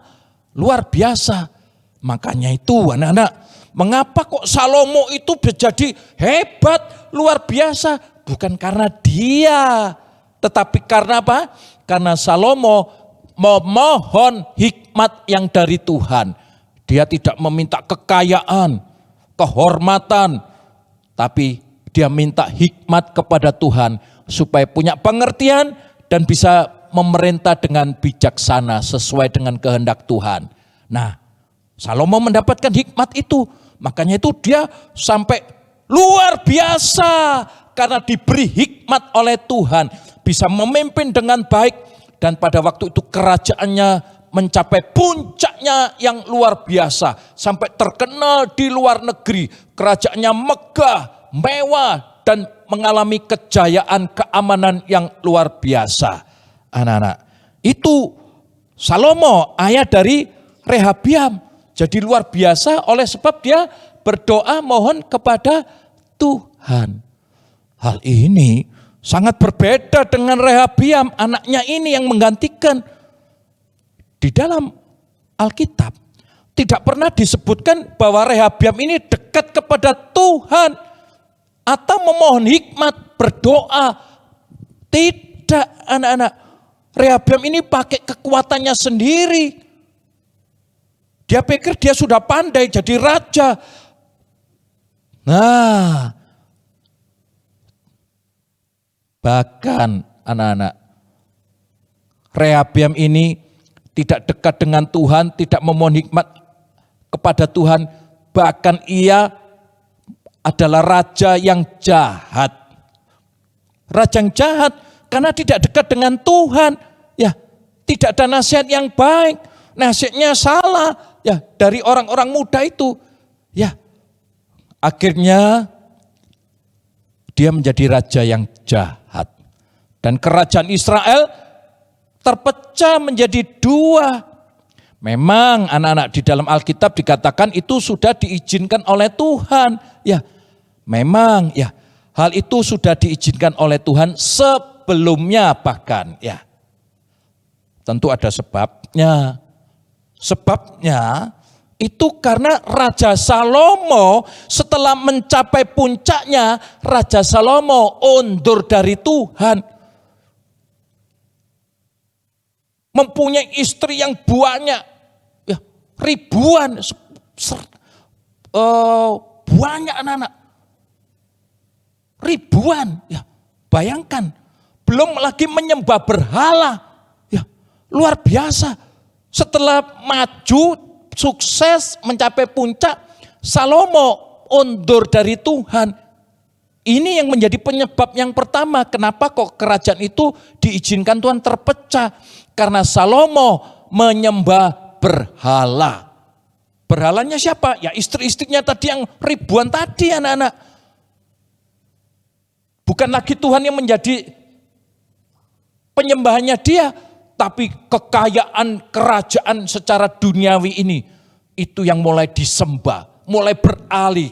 Luar biasa. Makanya itu anak-anak, mengapa kok Salomo itu menjadi hebat, luar biasa? Bukan karena dia, tetapi karena apa? Karena Salomo memohon hikmat yang dari Tuhan. Dia tidak meminta kekayaan, kehormatan, tapi dia minta hikmat kepada Tuhan supaya punya pengertian dan bisa memerintah dengan bijaksana sesuai dengan kehendak Tuhan. Nah, Salomo mendapatkan hikmat itu, makanya itu dia sampai luar biasa karena diberi hikmat oleh Tuhan, bisa memimpin dengan baik, dan pada waktu itu kerajaannya mencapai puncaknya yang luar biasa, sampai terkenal di luar negeri. Kerajaannya megah, mewah, dan mengalami kejayaan keamanan yang luar biasa. Anak-anak, itu Salomo, ayah dari Rehabiam. Jadi luar biasa oleh sebab dia berdoa mohon kepada Tuhan. Hal ini sangat berbeda dengan Rehabiam, anaknya ini yang menggantikan. Di dalam Alkitab tidak pernah disebutkan bahwa Rehabiam ini dekat kepada Tuhan atau memohon hikmat, berdoa. Tidak, anak-anak. Rehabiam ini pakai kekuatannya sendiri. Dia pikir dia sudah pandai jadi raja. Nah, bahkan anak-anak, Rehabiam ini tidak dekat dengan Tuhan, tidak memohon hikmat kepada Tuhan. Bahkan ia adalah raja yang jahat. Raja yang jahat karena tidak dekat dengan Tuhan. Ya, tidak ada nasihat yang baik. Nasihatnya salah ya dari orang-orang muda itu. Ya, akhirnya dia menjadi raja yang jahat. Dan kerajaan Israel terpecah menjadi dua. Memang anak-anak di dalam Alkitab dikatakan itu sudah diizinkan oleh Tuhan. Ya, memang ya hal itu sudah diizinkan oleh Tuhan sebelumnya bahkan ya. Tentu ada sebabnya. Sebabnya itu karena Raja Salomo setelah mencapai puncaknya, Raja Salomo undur dari Tuhan. Mempunyai istri yang banyak, ya, ribuan, banyak anak-anak. Ribuan, ya, bayangkan. Belum lagi menyembah berhala, ya, luar biasa. Setelah maju, sukses mencapai puncak, Salomo undur dari Tuhan. Ini yang menjadi penyebab yang pertama kenapa kok kerajaan itu diizinkan Tuhan terpecah. Karena Salomo menyembah berhala. Berhalanya siapa? Ya istri-istrinya tadi yang ribuan tadi anak-anak. Bukan lagi Tuhan yang menjadi penyembahannya dia, tapi kekayaan kerajaan secara duniawi ini, itu yang mulai disembah, mulai beralih.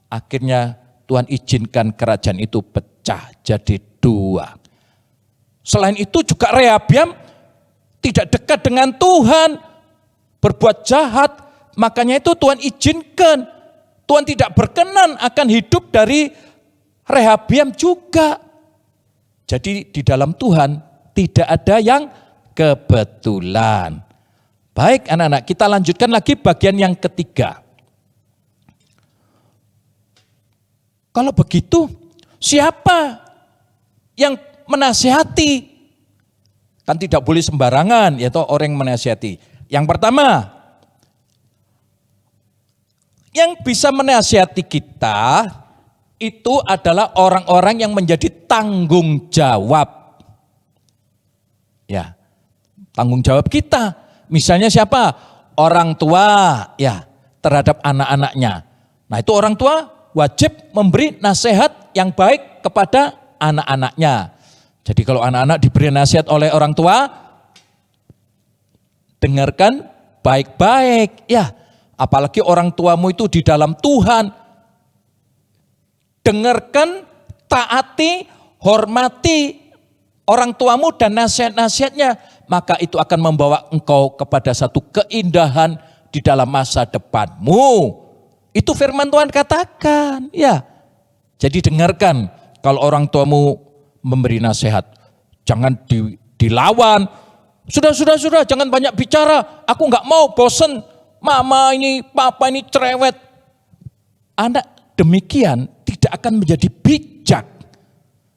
Akhirnya Tuhan izinkan kerajaan itu pecah jadi dua. Selain itu juga Rehabiam tidak dekat dengan Tuhan, berbuat jahat, makanya itu Tuhan izinkan. Tuhan tidak berkenan akan hidup dari Rehabiam juga. Jadi di dalam Tuhan tidak ada yang kebetulan. Baik anak-anak, kita lanjutkan lagi bagian yang ketiga. Kalau begitu, siapa yang menasihati? Kan tidak boleh sembarangan, yaitu orang yang menasihati. Yang pertama, yang bisa menasihati kita itu adalah orang-orang yang menjadi tanggung jawab. Ya, tanggung jawab kita. Misalnya siapa? Orang tua, ya, terhadap anak-anaknya. Nah, itu orang tua wajib memberi nasihat yang baik kepada anak-anaknya. Jadi kalau anak-anak diberi nasihat oleh orang tua, dengarkan baik-baik, ya. Apalagi orang tuamu itu di dalam Tuhan. Dengarkan, taati, hormati orang tuamu dan nasihat-nasihatnya, maka itu akan membawa engkau kepada satu keindahan di dalam masa depanmu. Itu firman Tuhan katakan, ya. Jadi dengarkan kalau orang tuamu memberi nasihat, jangan dilawan. Sudah, jangan banyak bicara. Aku nggak mau, bosen. Mama ini, papa ini cerewet. Anak demikian tidak akan menjadi bijak.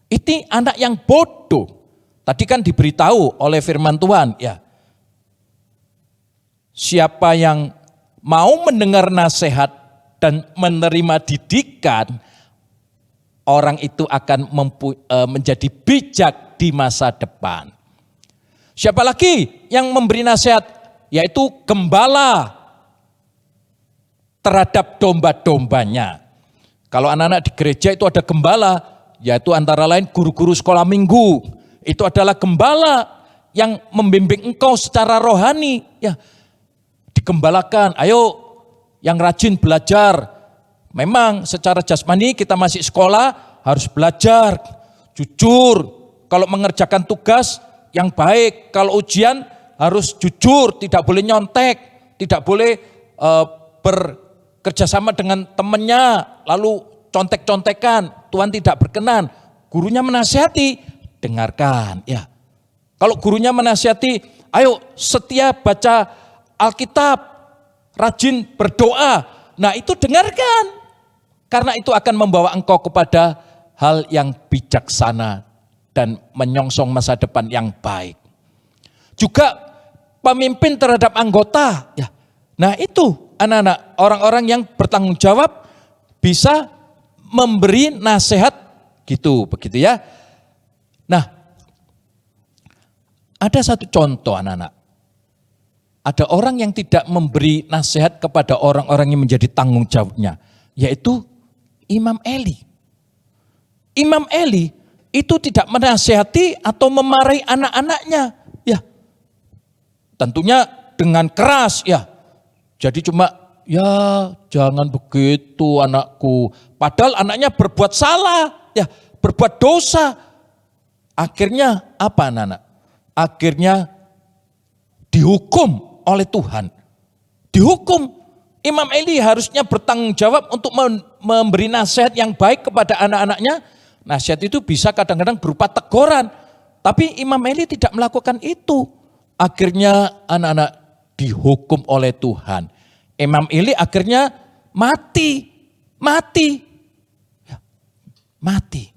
Itu anak yang bodoh. Tadi kan diberitahu oleh firman Tuhan, ya. Siapa yang mau mendengar nasihat dan menerima didikan, orang itu akan menjadi bijak di masa depan. Siapa lagi yang memberi nasihat? Yaitu gembala terhadap domba-dombanya. Kalau anak-anak di gereja itu ada gembala, yaitu antara lain guru-guru sekolah minggu. Itu adalah gembala yang membimbing engkau secara rohani. Ya, digembalakan, ayo yang rajin belajar. Memang secara jasmani kita masih sekolah, harus belajar, jujur. Kalau mengerjakan tugas yang baik, kalau ujian harus jujur, tidak boleh nyontek, tidak boleh bekerjasama dengan temannya, lalu contek-contekan, Tuhan tidak berkenan. Gurunya menasihati, dengarkan, ya. Kalau gurunya menasihati, ayo setia baca Alkitab, rajin berdoa, nah itu dengarkan. Karena itu akan membawa engkau kepada hal yang bijaksana dan menyongsong masa depan yang baik. Juga pemimpin terhadap anggota, ya. Nah itu anak-anak, orang-orang yang bertanggung jawab bisa memberi nasihat gitu, begitu ya. Nah, ada satu contoh anak-anak. Ada orang yang tidak memberi nasihat kepada orang-orang yang menjadi tanggung jawabnya, yaitu Imam Eli. Imam Eli itu tidak menasihati atau memarahi anak-anaknya, ya. Tentunya dengan keras, ya. Jadi cuma, ya jangan begitu anakku. Padahal anaknya berbuat salah, ya, berbuat dosa. Akhirnya apa anak-anak? Akhirnya dihukum oleh Tuhan. dihukum. Imam Eli harusnya bertanggung jawab untuk memberi nasihat yang baik kepada anak-anaknya. Nasihat itu bisa kadang-kadang berupa teguran. Tapi Imam Eli tidak melakukan itu. Akhirnya anak-anak dihukum oleh Tuhan. Imam Eli akhirnya mati. Ya, mati.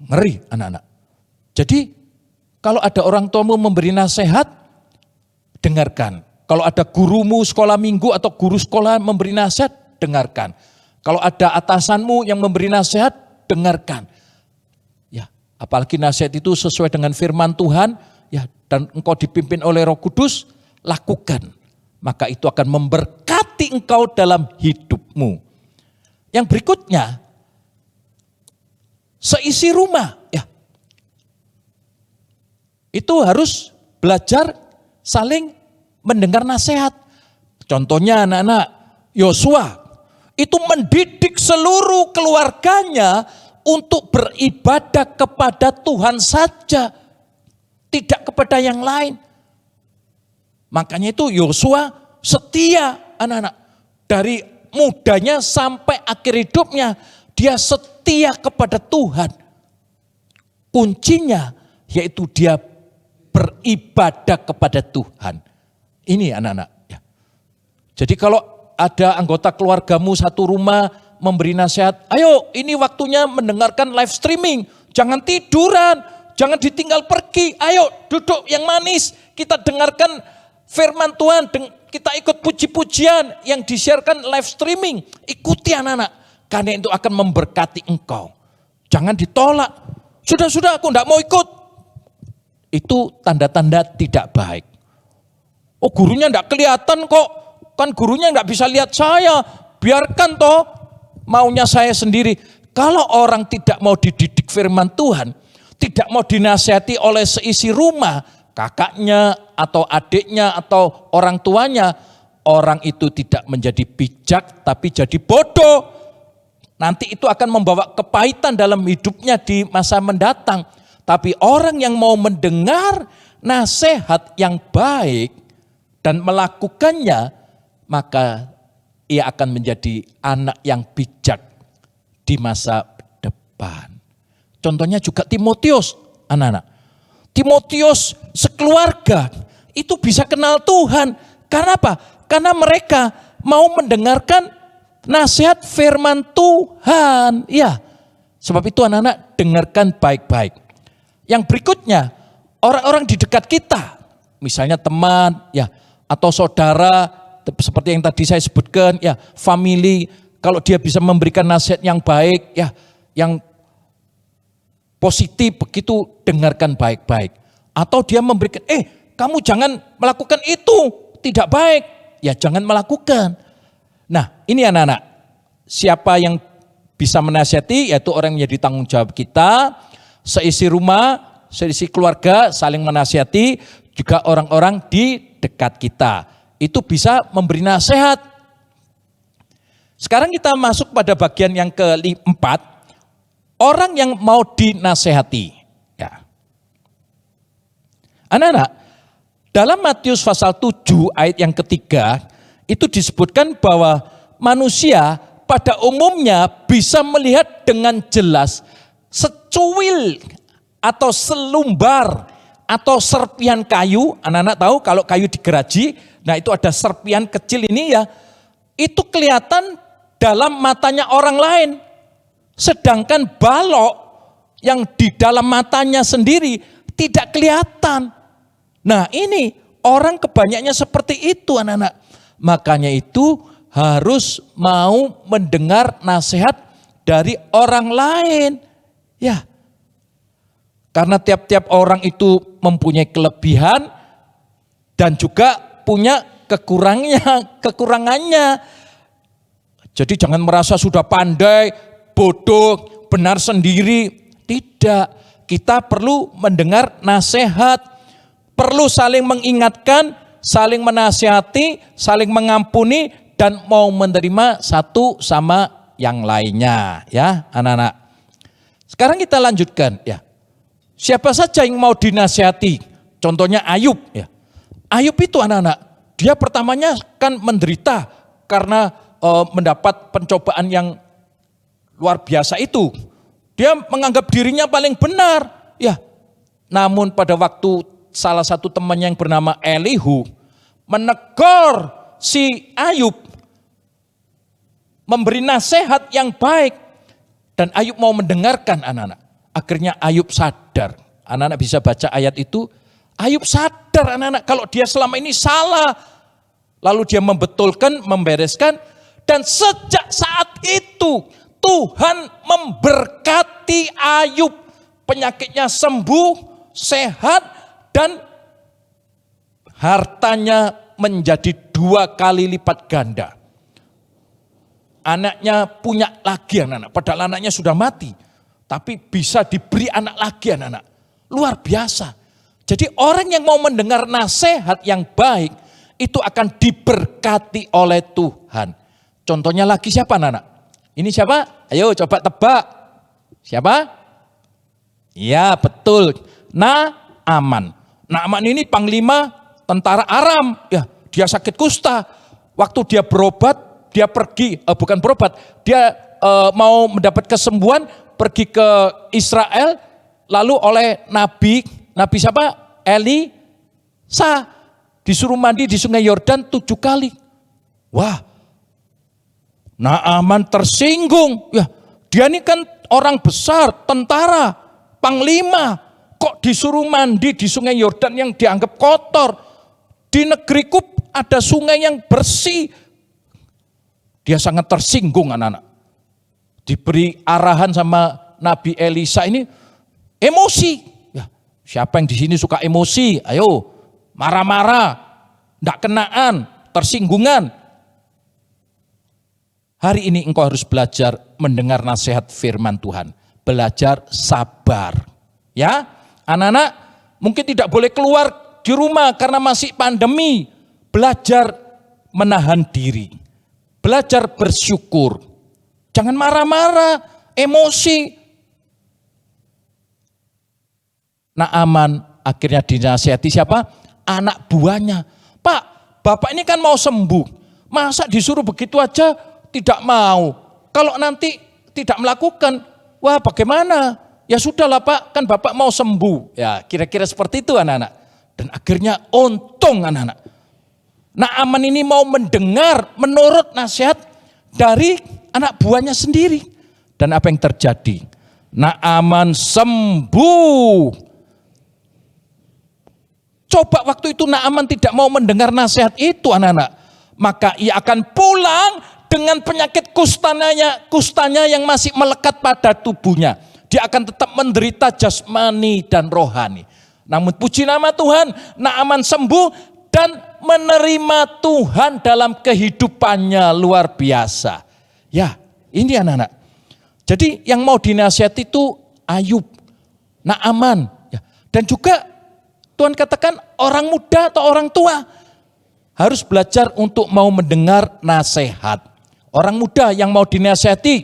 Ngeri anak-anak. Jadi kalau ada orang tuamu memberi nasihat, dengarkan. Kalau ada gurumu sekolah minggu atau guru sekolah memberi nasihat, dengarkan. Kalau ada atasanmu yang memberi nasihat, dengarkan. Ya, apalagi nasihat itu sesuai dengan firman Tuhan, ya, dan engkau dipimpin oleh Roh Kudus, lakukan. Maka itu akan memberkati engkau dalam hidupmu. Yang berikutnya, seisi rumah, ya, itu harus belajar saling mendengar nasihat. Contohnya anak-anak Yosua itu mendidik seluruh keluarganya untuk beribadah kepada Tuhan saja, tidak kepada yang lain. Makanya itu Yosua setia anak-anak. Dari mudanya sampai akhir hidupnya dia setia kepada Tuhan. Kuncinya yaitu dia beribadah kepada Tuhan. Ini anak-anak. Ya. Jadi kalau ada anggota keluargamu satu rumah memberi nasihat, ayo ini waktunya mendengarkan live streaming. Jangan tiduran, jangan ditinggal pergi. Ayo duduk yang manis, kita dengarkan firman Tuhan, kita ikut puji-pujian yang disiarkan live streaming. Ikuti anak-anak, karena itu akan memberkati engkau. Jangan ditolak. Sudah, aku enggak mau ikut. Itu tanda-tanda tidak baik. Oh, gurunya enggak kelihatan kok. Kan gurunya enggak bisa lihat saya. Biarkan toh maunya saya sendiri. Kalau orang tidak mau dididik firman Tuhan, tidak mau dinasihati oleh seisi rumah, kakaknya atau adiknya atau orang tuanya, orang itu tidak menjadi bijak tapi jadi bodoh. Nanti itu akan membawa kepahitan dalam hidupnya di masa mendatang. Tapi orang yang mau mendengar nasihat yang baik dan melakukannya, maka ia akan menjadi anak yang bijak di masa depan. Contohnya juga Timotius, anak-anak. Timotius sekeluarga itu bisa kenal Tuhan. Karena apa? Karena mereka mau mendengarkan nasihat firman Tuhan. Ya, sebab itu anak-anak dengarkan baik-baik. Yang berikutnya, orang-orang di dekat kita, misalnya teman, ya, atau saudara, seperti yang tadi saya sebutkan, ya, family, kalau dia bisa memberikan nasihat yang baik, ya, yang positif, begitu dengarkan baik-baik. Atau dia memberikan, kamu jangan melakukan itu, tidak baik, ya jangan melakukan. Nah, ini anak-anak, siapa yang bisa menasihati, yaitu orang yang jadi tanggung jawab kita, seisi rumah, seisi keluarga, saling menasihati, juga orang-orang di dekat kita. Itu bisa memberi nasihat. Sekarang kita masuk pada bagian yang keempat, orang yang mau dinasehati. Ya. Anak-anak, dalam Matius pasal 7 ayat yang ketiga, itu disebutkan bahwa manusia pada umumnya bisa melihat dengan jelas secuil atau selumbar atau serpian kayu. Anak-anak tahu kalau kayu digeraji, nah itu ada serpian kecil ini ya, itu kelihatan dalam matanya orang lain. Sedangkan balok yang di dalam matanya sendiri tidak kelihatan. Nah ini orang kebanyakannya seperti itu anak-anak. Makanya itu harus mau mendengar nasihat dari orang lain. Ya, karena tiap-tiap orang itu mempunyai kelebihan dan juga punya kekurangannya. Jadi jangan merasa sudah pandai, bodoh, benar sendiri. Tidak, kita perlu mendengar nasihat, perlu saling mengingatkan, saling menasihati, saling mengampuni, dan mau menerima satu sama yang lainnya. Ya, anak-anak. Sekarang kita lanjutkan. Ya, siapa saja yang mau dinasihati? Contohnya Ayub. Ya, Ayub itu anak-anak, dia pertamanya kan menderita karena mendapat pencobaan yang luar biasa itu. Dia menganggap dirinya paling benar. Ya, namun pada waktu salah satu temannya yang bernama Elihu menegur si Ayub, memberi nasihat yang baik, dan Ayub mau mendengarkan anak-anak. Akhirnya Ayub sadar. Anak-anak bisa baca ayat itu. Ayub sadar anak-anak kalau dia selama ini salah. Lalu dia membetulkan, membereskan, dan sejak saat itu Tuhan memberkati Ayub. Penyakitnya sembuh, sehat, dan hartanya menjadi 2 kali lipat ganda. Anaknya punya lagi anak-anak, padahal anaknya sudah mati. Tapi bisa diberi anak lagi anak-anak. Luar biasa. Jadi orang yang mau mendengar nasihat yang baik, itu akan diberkati oleh Tuhan. Contohnya lagi siapa anak-anak? Ini siapa? Ayo coba tebak. Siapa? Ya betul. Naaman. Naaman ini panglima tentara Aram. Ya, dia sakit kusta. Waktu dia berobat, dia pergi, bukan berobat, dia mau mendapat kesembuhan, pergi ke Israel, lalu oleh Nabi siapa? Elisa, disuruh mandi di sungai Yordan 7 kali. Wah, Naaman tersinggung. Ya, dia ini kan orang besar, tentara, panglima. Kok disuruh mandi di sungai Yordan yang dianggap kotor? Di negeriku ada sungai yang bersih. Dia sangat tersinggung anak-anak. Diberi arahan sama Nabi Elisa ini emosi. Ya, siapa yang di sini suka emosi? Ayo, marah-marah, enggak kenaan, tersinggungan. Hari ini engkau harus belajar mendengar nasihat firman Tuhan. Belajar sabar. Ya, anak-anak mungkin tidak boleh keluar di rumah karena masih pandemi. Belajar menahan diri. Belajar bersyukur. Jangan marah-marah, emosi. Naaman akhirnya dinasihati siapa? Anak buahnya. Pak, bapak ini kan mau sembuh. Masa disuruh begitu aja tidak mau? Kalau nanti tidak melakukan, wah bagaimana? Ya sudahlah Pak, kan bapak mau sembuh. Ya kira-kira seperti itu anak-anak. Dan akhirnya untung anak-anak. Naaman ini mau mendengar, menurut nasihat dari anak buahnya sendiri. Dan apa yang terjadi? Naaman sembuh. Coba waktu itu Naaman tidak mau mendengar nasihat itu anak-anak. Maka ia akan pulang dengan penyakit kustanya yang masih melekat pada tubuhnya. Dia akan tetap menderita jasmani dan rohani. Namun puji nama Tuhan, Naaman sembuh dan menerima Tuhan dalam kehidupannya luar biasa. Ya, ini anak-anak. Jadi yang mau dinasihati itu Ayub, Naaman. Ya. Dan juga Tuhan katakan orang muda atau orang tua harus belajar untuk mau mendengar nasihat. Orang muda yang mau dinasihati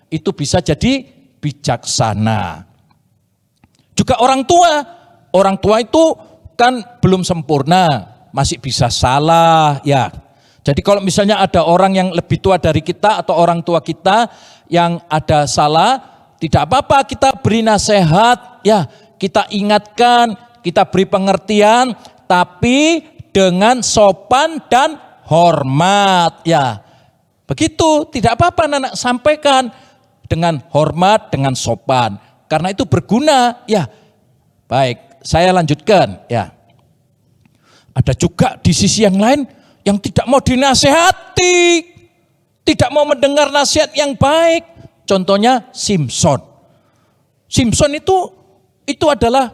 itu bisa jadi bijaksana. Juga orang tua itu kan belum sempurna. Masih bisa salah ya. Jadi kalau misalnya ada orang yang lebih tua dari kita atau orang tua kita yang ada salah, tidak apa-apa kita beri nasihat ya, kita ingatkan, kita beri pengertian, tapi dengan sopan dan hormat ya. Begitu, tidak apa-apa anak sampaikan dengan hormat, dengan sopan. Karena itu berguna ya. Baik, saya lanjutkan ya. Ada juga di sisi yang lain yang tidak mau dinasehati, tidak mau mendengar nasihat yang baik. Contohnya Simson. Simson itu adalah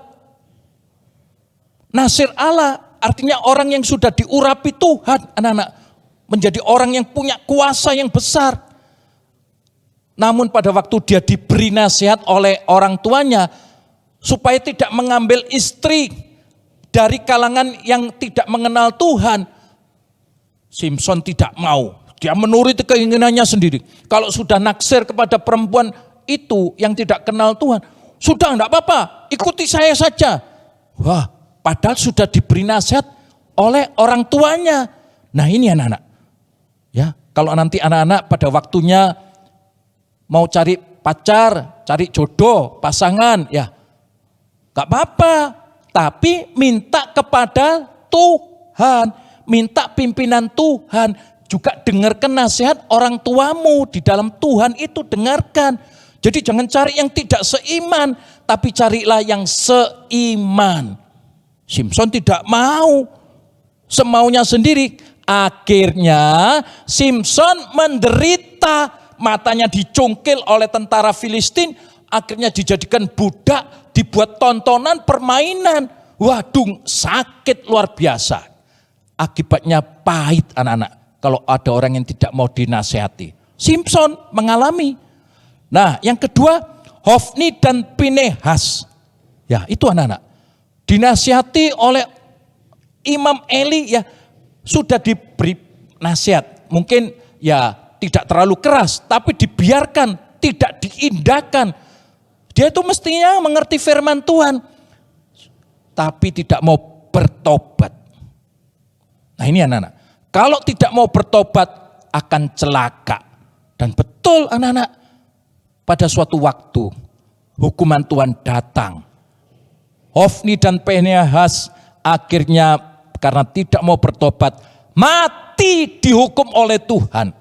nasir Allah, artinya orang yang sudah diurapi Tuhan, anak-anak, menjadi orang yang punya kuasa yang besar. Namun pada waktu dia diberi nasihat oleh orang tuanya supaya tidak mengambil istri dari kalangan yang tidak mengenal Tuhan, Simson tidak mau. Dia menuruti keinginannya sendiri. Kalau sudah naksir kepada perempuan itu yang tidak kenal Tuhan, sudah enggak apa-apa, ikuti saya saja. Wah, padahal sudah diberi nasihat oleh orang tuanya. Nah ini anak-anak, ya kalau nanti anak-anak pada waktunya mau cari pacar, cari jodoh, pasangan, ya gak apa-apa. Tapi minta kepada Tuhan, minta pimpinan Tuhan. Juga dengarkan nasihat orang tuamu di dalam Tuhan itu, dengarkan. Jadi jangan cari yang tidak seiman, tapi carilah yang seiman. Simson tidak mau, semaunya sendiri. Akhirnya Simson menderita, matanya dicungkil oleh tentara Filistin, akhirnya dijadikan budak, dibuat tontonan permainan. Waduh, sakit luar biasa. Akibatnya pahit anak-anak kalau ada orang yang tidak mau dinasehati. Simson mengalami. Nah, yang kedua, Hofni dan Pinehas. Ya, itu anak-anak. Dinasihati oleh Imam Eli, ya sudah diberi nasihat. Mungkin ya tidak terlalu keras, tapi dibiarkan, tidak diindahkan. Dia itu mestinya mengerti firman Tuhan, tapi tidak mau bertobat. Nah ini anak-anak, kalau tidak mau bertobat akan celaka. Dan betul anak-anak, pada suatu waktu hukuman Tuhan datang. Hofni dan Pinehas akhirnya karena tidak mau bertobat, mati dihukum oleh Tuhan.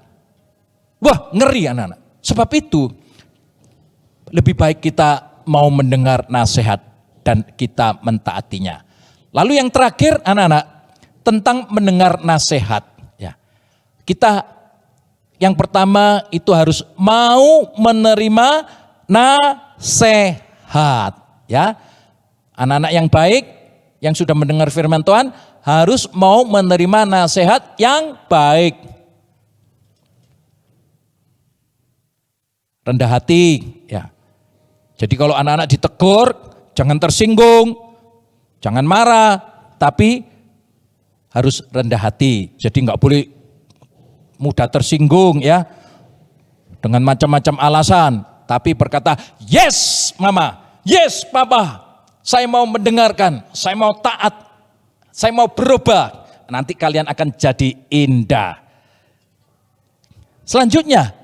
Wah, ngeri anak-anak. Sebab itu lebih baik kita mau mendengar nasihat dan kita mentaatinya. Lalu yang terakhir anak-anak, tentang mendengar nasihat. Ya. Kita yang pertama itu harus mau menerima nasihat. Ya. Anak-anak yang baik yang sudah mendengar firman Tuhan harus mau menerima nasihat yang baik. Rendah hati, ya. Jadi kalau anak-anak ditegur, jangan tersinggung, jangan marah, tapi harus rendah hati. Jadi nggak boleh mudah tersinggung, ya, dengan macam-macam alasan. Tapi berkata, yes mama, yes papa, saya mau mendengarkan, saya mau taat, saya mau berubah. Nanti kalian akan jadi indah. Selanjutnya,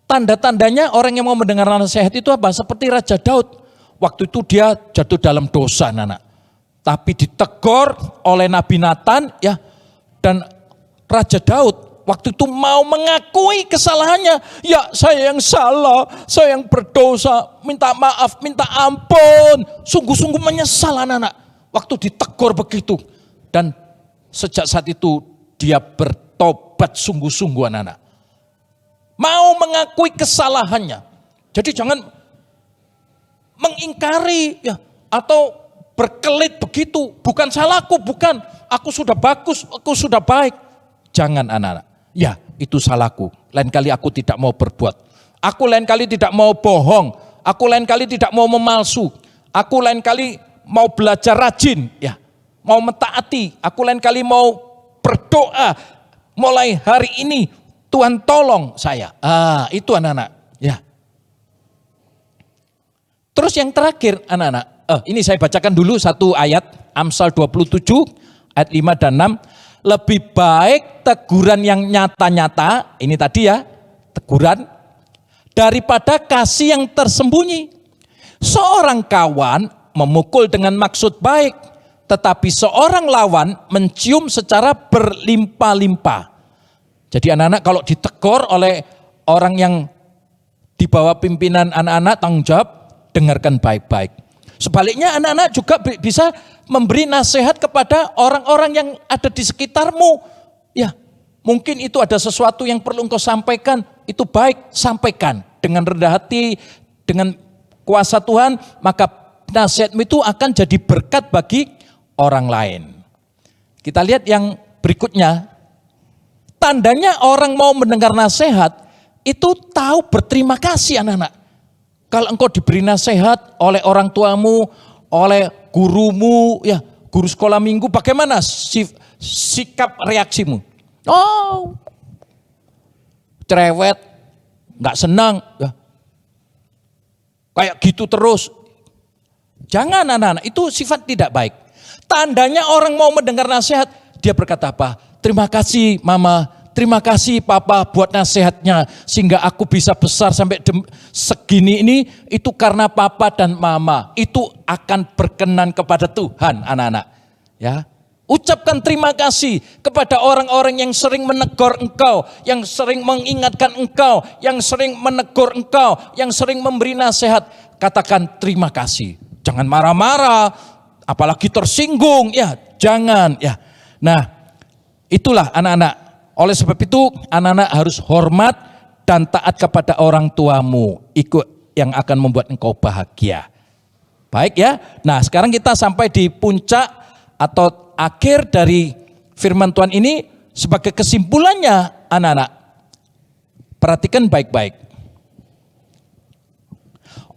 tanda-tandanya orang yang mau mendengar nasihat itu apa? Seperti Raja Daud. Waktu itu dia jatuh dalam dosa, anak. Tapi ditegur oleh Nabi Nathan, ya, dan Raja Daud waktu itu mau mengakui kesalahannya. Ya, saya yang salah, saya yang berdosa, minta maaf, minta ampun. Sungguh-sungguh menyesal anak-anak waktu ditegur begitu. Dan sejak saat itu dia bertobat sungguh-sungguh anak-anak. Mau mengakui kesalahannya. Jadi jangan mengingkari, ya, atau berkelit begitu. Bukan salahku, bukan. Aku sudah bagus, aku sudah baik. Jangan anak-anak. Ya, itu salahku. Lain kali aku tidak mau berbuat. Aku lain kali tidak mau bohong. Aku lain kali tidak mau memalsu. Aku lain kali mau belajar rajin, ya. Mau mentaati. Aku lain kali mau berdoa. Mulai hari ini Tuhan tolong saya. Itu anak-anak. Ya. Terus yang terakhir anak-anak. Ini saya bacakan dulu satu ayat. Amsal 27 ayat 5 dan 6. Lebih baik teguran yang nyata-nyata. Ini tadi ya. Teguran. Daripada kasih yang tersembunyi. Seorang kawan memukul dengan maksud baik. Tetapi seorang lawan mencium secara berlimpah-limpah. Jadi anak-anak kalau ditegur oleh orang yang di bawah pimpinan anak-anak, tanggung jawab, dengarkan baik-baik. Sebaliknya anak-anak juga bisa memberi nasihat kepada orang-orang yang ada di sekitarmu. Ya, mungkin itu ada sesuatu yang perlu engkau sampaikan, itu baik, sampaikan. Dengan rendah hati, dengan kuasa Tuhan, maka nasihatmu itu akan jadi berkat bagi orang lain. Kita lihat yang berikutnya. Tandanya orang mau mendengar nasihat, itu tahu berterima kasih anak-anak. Kalau engkau diberi nasihat oleh orang tuamu, oleh gurumu, ya, guru sekolah minggu, bagaimana sikap reaksimu? Oh, cerewet, nggak senang, ya. Kayak gitu terus. Jangan anak-anak, itu sifat tidak baik. Tandanya orang mau mendengar nasihat, dia berkata apa? terima kasih Mama, terima kasih Papa buat nasihatnya sehingga aku bisa besar sampai segini ini, itu karena Papa dan Mama. Itu akan berkenan kepada Tuhan, anak-anak. Ya. Ucapkan terima kasih kepada orang-orang yang sering menegur engkau, yang sering mengingatkan engkau, yang sering menegur engkau, yang sering memberi nasihat. Katakan terima kasih. Jangan marah-marah, apalagi tersinggung, ya jangan. Ya. Nah, itulah anak-anak. Oleh sebab itu anak-anak harus hormat dan taat kepada orang tuamu. Ikut yang akan membuat engkau bahagia. Baik ya. Nah, sekarang kita sampai di puncak atau akhir dari firman Tuhan ini. Sebagai kesimpulannya anak-anak, perhatikan baik-baik.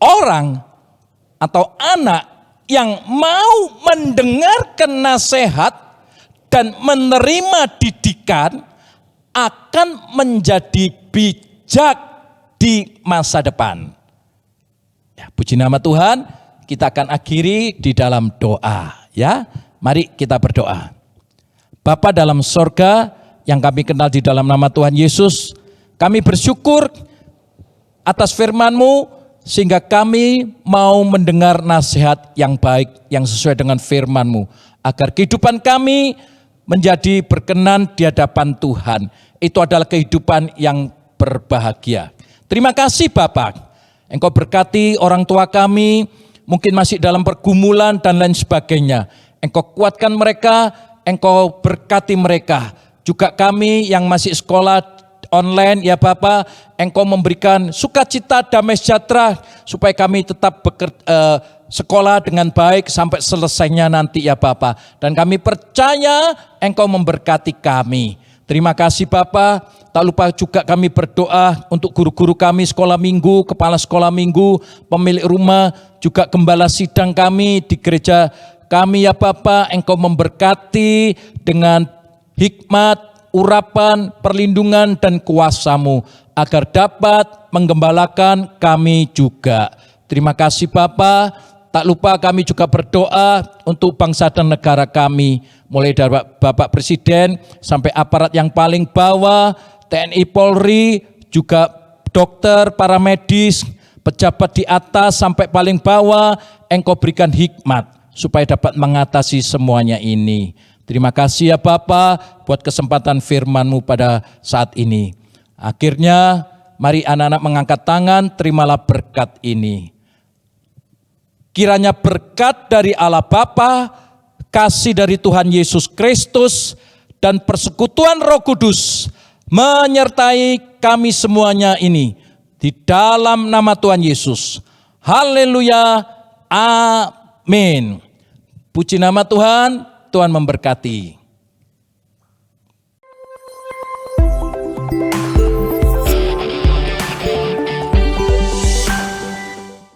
Orang atau anak yang mau mendengarkan nasihat dan menerima didikan akan menjadi bijak di masa depan. Ya, puji nama Tuhan, kita akan akhiri di dalam doa. Ya, mari kita berdoa. Bapa dalam sorga yang kami kenal di dalam nama Tuhan Yesus, kami bersyukur atas firman-Mu sehingga kami mau mendengar nasihat yang baik yang sesuai dengan firman-Mu, agar kehidupan kami menjadi berkenan di hadapan Tuhan. Itu adalah kehidupan yang berbahagia. Terima kasih Bapak, Engkau berkati orang tua kami, mungkin masih dalam pergumulan dan lain sebagainya. Engkau kuatkan mereka, Engkau berkati mereka. Juga kami yang masih sekolah online ya Bapak, Engkau memberikan sukacita, damai sejahtera supaya kami tetap sekolah dengan baik sampai selesainya nanti ya Bapak. Dan kami percaya Engkau memberkati kami. Terima kasih Bapak. Tak lupa juga kami berdoa untuk guru-guru kami sekolah minggu, kepala sekolah minggu, pemilik rumah, juga gembala sidang kami di gereja kami ya Bapak. Engkau memberkati dengan hikmat, urapan, perlindungan dan kuasa-Mu agar dapat menggembalakan kami juga. Terima kasih Bapak. Tak lupa kami juga berdoa untuk bangsa dan negara kami, mulai dari Bapak Presiden sampai aparat yang paling bawah, TNI Polri, juga dokter, para medis, pejabat di atas sampai paling bawah. Engkau berikan hikmat supaya dapat mengatasi semuanya ini. Terima kasih ya Bapak buat kesempatan firman-Mu pada saat ini. Akhirnya mari anak-anak mengangkat tangan, terimalah berkat ini. Kiranya berkat dari Allah Bapa, kasih dari Tuhan Yesus Kristus, dan persekutuan Roh Kudus menyertai kami semuanya ini. Di dalam nama Tuhan Yesus. Haleluya. Amin. Puji nama Tuhan, Tuhan memberkati.